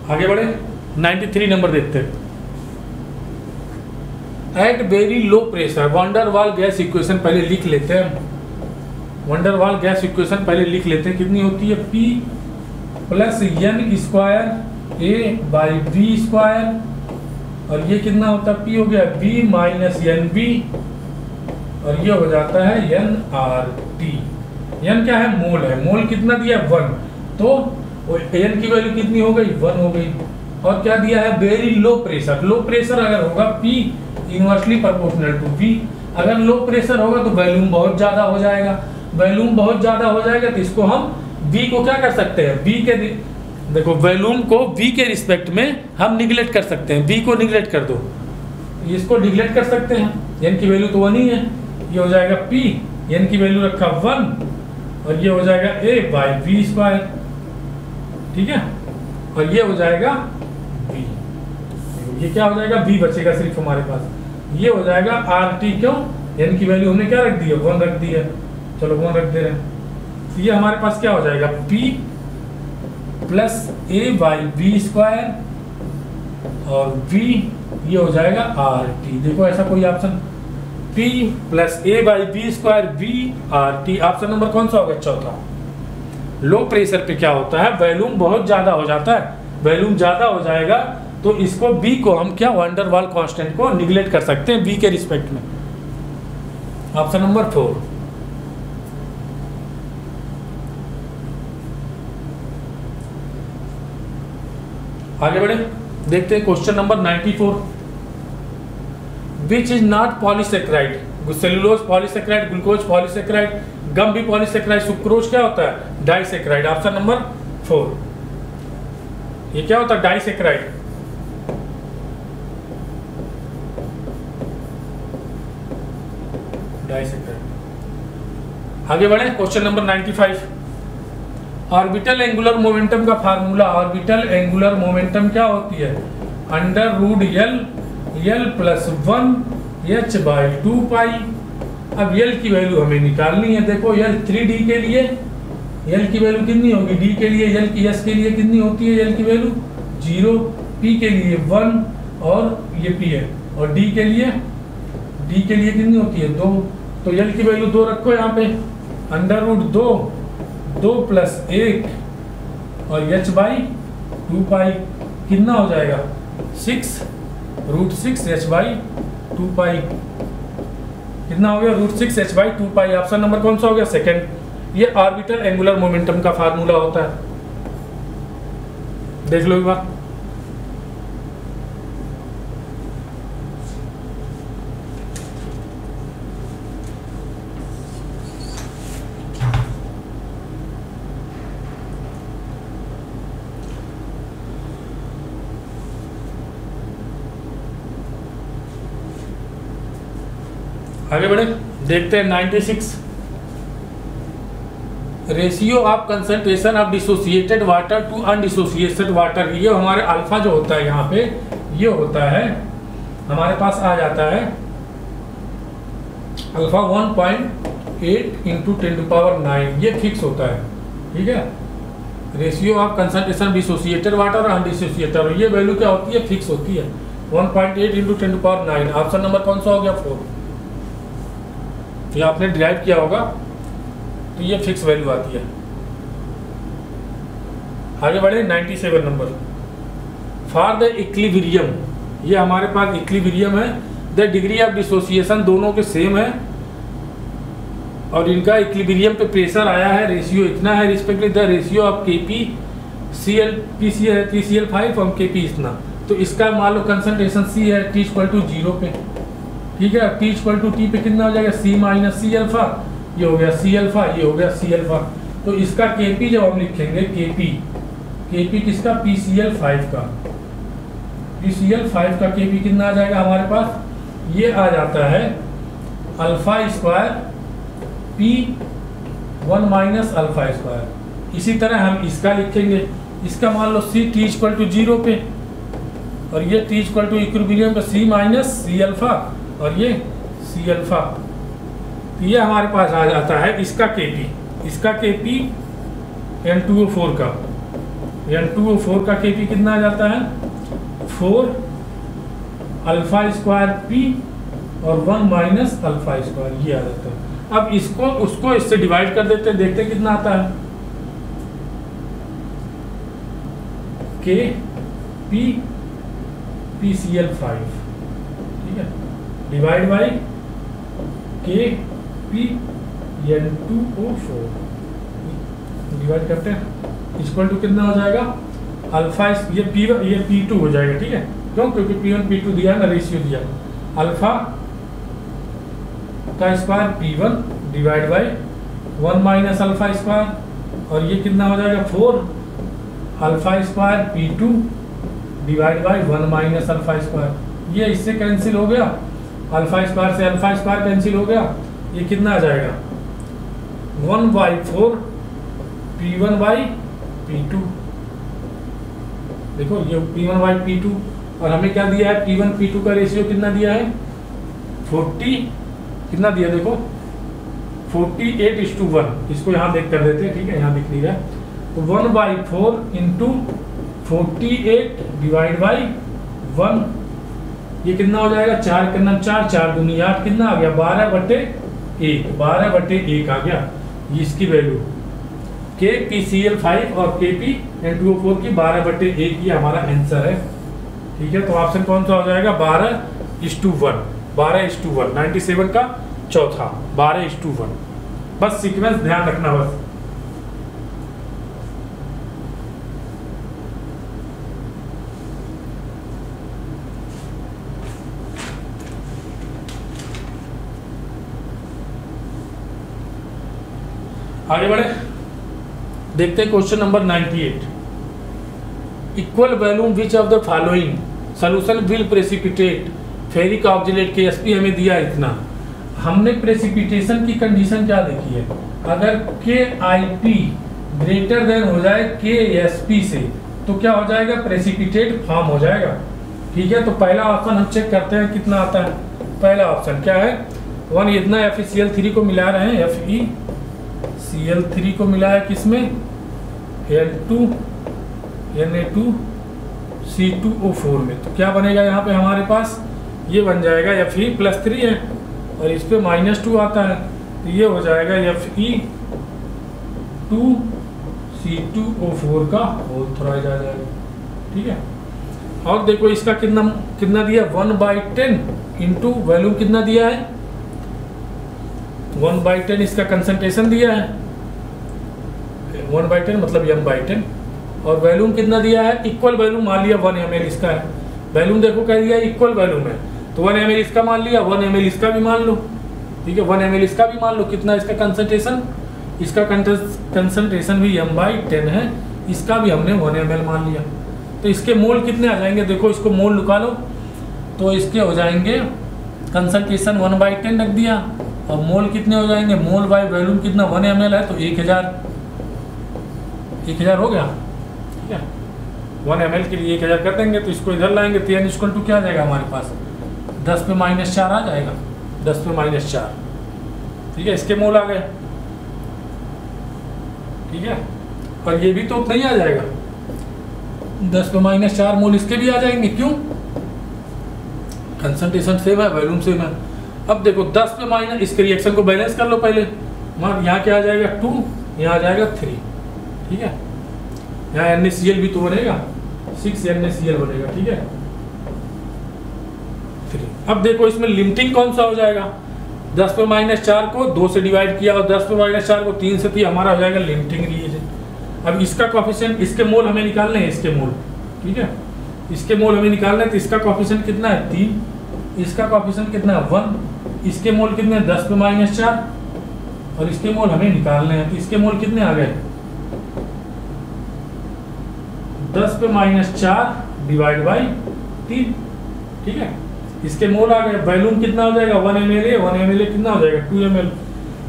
आगे बढ़े, 93 नंबर देखते हैं। At very low pressure, van der Waal gas equation पहले लिख लेते हैं, वंडर वाल गैस इक्वेशन पहले लिख लेते हैं। कितनी होती है, P plus n square A/V², और ये कितना होता है, P हो गया B माइनस NB, और ये हो जाता है nRT। n क्या है, मोल है, मोल कितना दिया 1, तो n की वैल्यू कितनी हो गई, 1 हो गई। और क्या दिया है, very low pressure, low pressure अगर होगा P inversely proportional to V, अगर लो प्रेशर होगा तो वॉल्यूम बहुत ज्यादा हो जाएगा, वॉल्यूम बहुत ज्यादा हो जाएगा तो इसको हम V को क्या कर सकते हैं, V के, देखो वॉल्यूम को V के रिस्पेक्ट में हम निगलेक्ट कर सकते हैं, V को निगलेक्ट कर दो, इसको निगलेक्ट कर सकते हैं, n की वैल्यू तो 1 ही है, ये हो जाएगा P, n की वैल्यू रखा 1, और ये हो जाएगा A/V², ठीक है, और ये हो जाएगा V, ये क्या हो जाएगा, V बचेगा सिर्फ हमारे पास, ये हो जाएगा आर टी, क्यों एन की वैल्यू हमने क्या रख दी है 1 रख दी है, चलो 1 रख दे रहे हैं। तो ये हमारे पास क्या हो जाएगा p plus A by V square और v ये हो जाएगा आर टी। देखो ऐसा कोई option p plus A by V square V R T, option number कौन सा होगा चौथा। लो प्रेशर पे क्या होता है वॉल्यूम बहुत ज्यादा हो जाता है, वॉल्यूम ज्यादा हो जाएगा तो इसको b को हम क्या वंडर वाल कांस्टेंट को निगलेक्ट कर सकते हैं b के रिस्पेक्ट में। Option number 4। आगे बढ़े, देखते हैं question number 94। Which is not polysaccharide, cellulose polysaccharide, glucose polysaccharide, gum भी पॉलीसेक्राइड, सुक्रोज क्या होता है डाइसेक्राइड। ऑप्शन नंबर 4, ये क्या होता है डाइसेक्राइड। डाइसेक्राइड। आगे बढ़े question number 95। Orbital angular momentum का फार्मूला, ऑर्बिटल एंगुलर मोमेंटम क्या होती है under root L plus 1 H by 2 pi. अब एल की वैल्यू हमें निकालनी है। देखो एल 3D के लिए एल की वैल्यू कितनी होगी, डी के लिए एल की एस के लिए कितनी होती है एल की वैल्यू 0, पी के लिए 1 और ये पी है, और डी के लिए कितनी होती है 2। तो एल की वैल्यू 2 रखो यहाँ पे, अंडर रूट 2 प्लस 1 और एच बाई 2 पाई कितना हो जाएगा 6 रूट 6 एच बाई 2 पाई। कितना हो गया root 6 H by 2 pi. Option number कौन सा हो गया सेकंड। ये ऑर्बिटल एंगुलर मोमेंटम का फार्मूला होता है, देख लो एक बार। आगे बढ़े, देखते हैं 96। Ratio of concentration of dissociated water to undissociated water, ये हमारे अल्फा जो होता है यहाँ पे ये होता है हमारे पास आ जाता है अल्फा 1.8 इंटू 10⁹, ये फिक्स होता है, ठीक है। Ratio of concentration dissociated water और अनडिसोसिएटेड, ये वैल्यू क्या होती है फिक्स होती है 1.8 इंटू 10⁹। ऑप्शन नंबर कौन सा हो गया 4। ये आपने डिराइव किया होगा तो ये फिक्स वैल्यू आती है। आगे बढ़े 97 नंबर। फॉर द इक्विलिब्रियम, ये हमारे पास इक्विलिब्रियम है, द डिग्री ऑफ डिसोसिएशन दोनों के सेम है और इनका इक्विलिब्रियम पे प्रेशर आया है, रेशियो इतना है respectively the ratio of Kp PCl5 और Kp इतना। तो इसका मान लो कंसंट्रेशन C है T=0 पे, ठीक है। T=T पे कितना हो जाएगा C माइनस C अल्फा, ये हो गया C अल्फा, ये हो गया C अल्फा। तो इसका Kp जब हम लिखेंगे Kp किसका PCl5 का, PCl5 का Kp कितना आ जाएगा हमारे पास, ये आ जाता है alpha square P1 minus alpha square. इसी तरह हम इसका लिखेंगे, इसका मान लो C T=0 पे और ये T=इक्विलिब्रियम पे C माइनस C अल्फा और ये C अल्फा। ये हमारे पास आ जाता है इसका Kp N2O4 का Kp कितना आ जाता है 4 अल्फा स्क्वायर P और 1 माइनस अल्फा स्क्वायर, ये आ जाता है। अब इसको उसको इससे डिवाइड कर देते हैं, देखते हैं कितना आता है Kp PCl5, ठीक है, divide by Kp N2O4 divide करते हैं, इक्वल टू कितना हो जाएगा अल्फा, ये P2 हो जाएगा, ठीक है। क्यों, क्योंकि P1 P2 दिया है ना, रेशियो दिया, अल्फा का square P1 divide by 1 minus alpha square और ये कितना हो जाएगा 4 alpha square P2 divide by 1 minus alpha square. ये इससे कैंसिल हो गया, अल्फा स्क्वायर से अल्फा स्क्वायर कैंसिल हो गया, ये कितना आ जाएगा 1/4 P1 बाई P2। देखो ये P1 बाई P2 और हमें क्या दिया है P1 P2 का रेशियो कितना दिया है 40 कितना दिया देखो 48:1, इसको यहाँ देख कर देते हैं, ठीक है, यहाँ दिख नहीं रहा है। तो 1/4 इंटू 48 डिवाइड बाई 1, ये कितना हो जाएगा 4 करना 4, 4 दूनी 8, कितना आ गया 12/1, 12/1 आ गया। ये इसकी वैल्यू KPCl5 और KPN2O4 की 12/1 ये हमारा आंसर है, ठीक है। तो ऑप्शन कौन सा हो जाएगा 12:1, 12:1, 97 का चौथा 12:1। बस सीक्वेंस ध्यान रखना बस। आगे बढ़े, देखते हैं question number 98। Equal volume which of the following solution will precipitate ferric oxalate KSP हमें दिया इतना। हमने प्रेसिपिटेशन की कंडीशन क्या देखी है, अगर KIP ग्रेटर देन हो जाए KSP से तो क्या हो जाएगा प्रेसिपिटेट फॉर्म हो जाएगा, ठीक है। तो पहला ऑप्शन हम चेक करते हैं कितना आता है। पहला ऑप्शन क्या है 1 इतना FeCl3 को मिला रहे हैं, FeCl3 को मिला है किसमें Na2CO4 में। तो क्या बनेगा यहाँ पे हमारे पास, ये बन जाएगा Fe+3 है और इस पे -2 आता है, तो ये हो जाएगा Fe2C2O4 का होल थ्राइड आ जाएगा, ठीक है। और देखो इसका कितना दिया 1/10 इंटू वॉल्यूम कितना दिया है 1/10, इसका कंसंट्रेशन दिया है 1/10 मतलब m/10, और वॉल्यूम कितना दिया है इक्वल वॉल्यूम मान लिया 1 ml इसका है। वॉल्यूम देखो कह दिया इक्वल वॉल्यूम है, तो 1 ml इसका मान लिया, 1 ml इसका भी मान लो, ठीक है, 1 ml इसका भी मान लो। कितना इसका कंसंट्रेशन, इसका कंसंट्रेशन भी m/10 है, इसका भी हमने 1 ml मान लिया। तो इसके मोल कितने आ जाएंगे, देखो इसको मोल निकालो, तो इसके हो जाएंगे कंसंट्रेशन 1/10 रख दिया, और मोल कितने हो जाएंगे, मोल बाय वॉल्यूम कितना 1 ml है तो 1000 हो गया, ठीक है। 1 ml के लिए 1000 कर देंगे, तो इसको इधर लाएंगे तो n = क्या आ जाएगा हमारे पास 10 पे -4 आ जाएगा, 10 पे -4, ठीक है। इसके मोल आ गए, ठीक है, और ये भी तो उतना ही आ जाएगा 10 पे -4 मोल इसके भी आ जाएंगे, क्यों कंसंट्रेशन सेम है, वॉल्यूम सेम है। अब देखो 10 पे माइनस, इसके रिएक्शन को बैलेंस कर लो पहले, यहाँ क्या आ जाएगा 2, यहाँ आ जाएगा 3, ठीक है। यहाँ NaCl भी तो बनेगा 6 NaCl बनेगा, ठीक है 3। अब देखो इसमें लिमिटिंग कौन सा हो जाएगा, 10 पे -4 को 2 से डिवाइड किया और 10 पे -4 को 3 से, तो हमारा हो जाएगा लिमिटिंग रिएजेंट। अब इसका कॉफिशिएंट, इसके मोल हमें निकालने हैं, इसके मोल, ठीक है, इसके मोल हमें निकालना है। तो इसका कॉफिशिएंट कितना है 3, इसका कॉफिशिएंट कितना है 1, इसके मोल कितने हैं 10 पे -4, और इसके मोल हमें निकालने हैं। तो इसके मोल कितने आ गए 10 पे -4 डिवाइड बाई 3, ठीक है। इसके मोल आ गए, वॉल्यूम कितना हो जाएगा 1 ml कितना हो जाएगा 2 ml।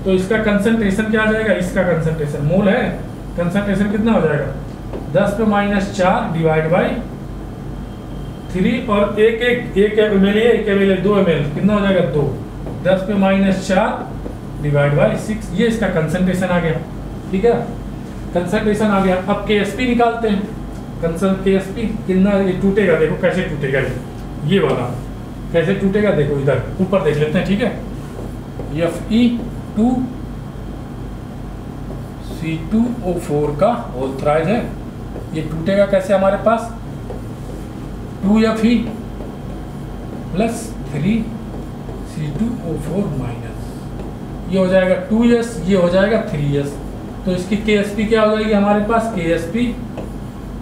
तो इसका कंसंट्रेशन क्या आ जाएगा, इसका कंसंट्रेशन मोल है, कंसंट्रेशन कितना हो जाएगा 10 पे -4 डिवाइड बाई 3, और 1 ml 2 ml कितना हो जाएगा 2, 10 पे -4 डिवाइड बाई 6, ये इसका कंसंट्रेशन आ गया, ठीक है, कंसंट्रेशन आ गया। अब KSP निकालते हैं, KSP कितना ये टूटेगा, देखो कैसे टूटेगा, ये वाला कैसे टूटेगा, देखो इधर ऊपर देख लेते हैं, ठीक है। Fe2C2O4 का होल थ्राइड है, ये टूटेगा कैसे हमारे पास 2Fe + 3C2O4 माइनस, ये हो जाएगा 2s, ये हो जाएगा 3s। तो इसकी KSP क्या हो जाएगी हमारे पास, KSP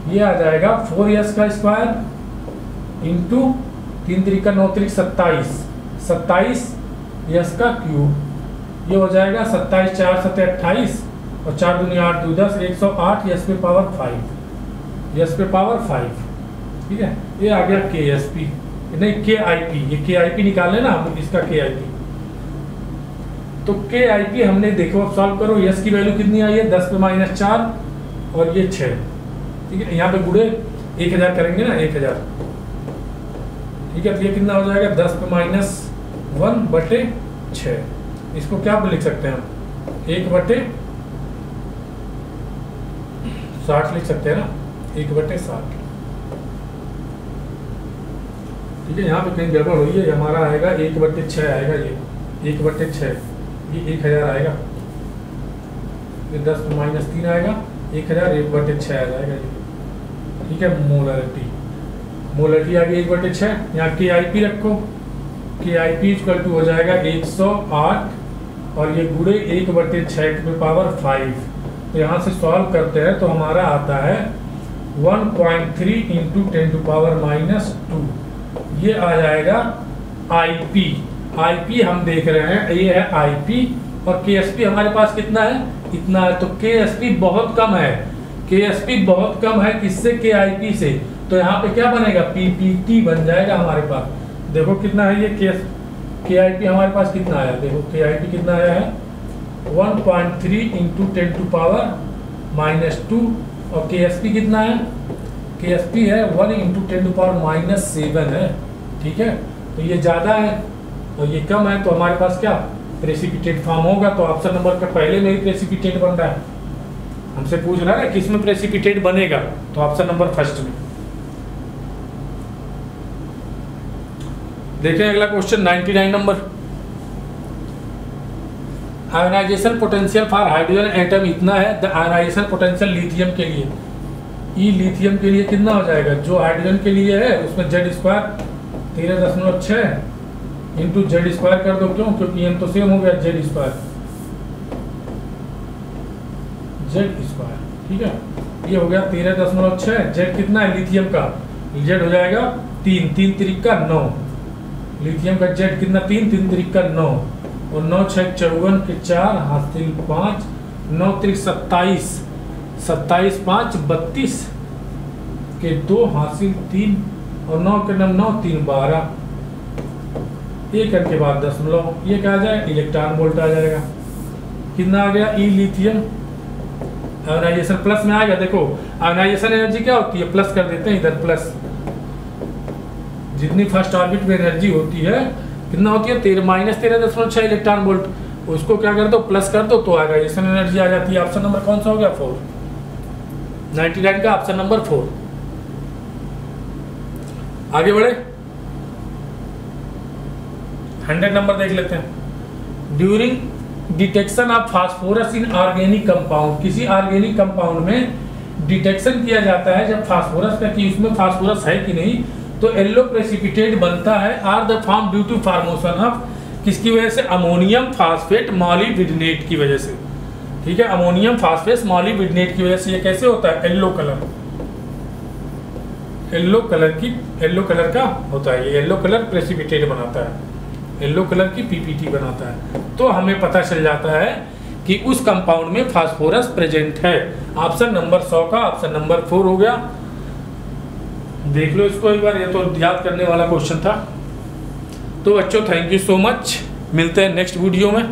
ये आ जाएगा 4s का स्क्वायर इंटू 3 × 3 = 9 × 3 = 27, 27s का क्यूब, ये हो जाएगा 27 4 × 7 = 28 और 4 दूनी 8 2 10 108 s पे पावर 5, ठीक है। ये आ गया KSP, नहीं KIP, ये KIP निकाले ना हम, इसका KIP। तो KIP हमने देखो, अब सॉल्व करो, s की वैल्यू कितनी आई है 10 पे -4 और ये 6, ठीक है। यहाँ पे गुड़े 1000 करेंगे ना 1000, ठीक है। तो ये कितना हो जाएगा 10 पे 1/6। इसको क्या लिख सकते हैं हम, 1/60 लिख सकते हैं ना, 1/60। ठीक है, यहाँ पे कहीं गड़बड़ हुई है, हमारा आएगा 1/6 आएगा, ये 1/6, ये 1000 आएगा, ये 10 - 3 आएगा, 1000 1/6 आ जाएगा ये। ठीक है, मोलरिटी आ गई 1/6। यहाँ KIP रखो, KIP इक्वल टू हो जाएगा 108 और ये गुणे 1/6⁵। तो यहाँ से सॉल्व करते हैं तो हमारा आता है 1.3 × 10⁻²। ये आ जाएगा IP हम देख रहे हैं, ये है IP और KSP हमारे पास कितना है, इतना है। तो KSP बहुत कम है, KSP बहुत कम है किससे, KIP से। तो यहाँ पे क्या बनेगा, PPT बन जाएगा हमारे पास। देखो कितना है ये KIP हमारे पास कितना आया, देखो KIP कितना आया है 1.3 × 10⁻² और KSP कितना है, KSP है 1 × 10⁻7 है। ठीक है, तो ये ज़्यादा है और ये कम है, तो हमारे पास क्या प्रेसिपिटेट फॉर्म होगा। तो ऑप्शन नंबर का पहले में ही प्रेसिपिटेट बन रहा है, हमसे पूछ रहा है किस में प्रेसिपिटेट बनेगा, तो ऑप्शन नंबर फर्स्ट में। देखें अगला question 99 number. Ionization potential for hydrogen atom इतना है, द आयोनाइजेशन पोटेंशियल लिथियम के लिए, ई लिथियम के लिए कितना हो जाएगा, जो हाइड्रोजन के लिए है उसमें Z² 13.6 इंटू Z² कर दो, क्यों, क्योंकि एम तो सेम हो गया Z²। ठीक है, ये हो गया 13.6, Z कितना है लिथियम का, Z हो जाएगा 3 3 3 9, लिथियम का Z कितना 3 3 3 9 और 9 6 54 के 4 हासिल 5 9 3 27 27 5 32 के 2 हासिल 3 और 9 के 9 3 12, एक करके बाद दशमलव, ये क्या आ जाए इलेक्ट्रॉन वोल्ट आ जाएगा। कितना आ गया, ई लिथियम आयोनाइजेशन प्लस में आएगा। देखो आयोनाइजेशन एनर्जी क्या होती है, प्लस कर देते हैं इधर प्लस, जितनी फर्स्ट ऑर्बिट में एनर्जी होती है कितना होती है, -13.6 इलेक्ट्रॉन वोल्ट, उसको क्या कर दो प्लस कर दो तो आयोनाइजेशन एनर्जी आ जाती है। ऑप्शन नंबर कौन सा हो गया 4, 99 का ऑप्शन नंबर 4। आगे बढ़े 100 नंबर देख लेते हैं। During detection of phosphorus in organic compound, किसी ऑर्गेनिक कंपाउंड में डिटेक्शन किया जाता है जब फास्फोरस का कि उसमें फास्फोरस है कि नहीं, तो येलो प्रेसिपिटेट बनता है। Are the form due to formation of, किसकी वजह से, अमोनियम फास्फेट मॉलिब्डेनेट की वजह से। ठीक है, अमोनियम फास्फेट मॉलिब्डेनेट की वजह से ये कैसे होता है, येलो कलर का होता है, ये येलो कलर प्रेसिपिटेट बनाता है, येलो कलर की PPT बनाता है। तो हमें पता चल जाता है कि उस कंपाउंड में फास्फोरस प्रेजेंट है। ऑप्शन नंबर 100 का ऑप्शन नंबर 4 हो गया। देख लो इसको एक बार, ये तो याद करने वाला क्वेश्चन था। तो बच्चों थैंक यू सो मच, मिलते हैं नेक्स्ट वीडियो में।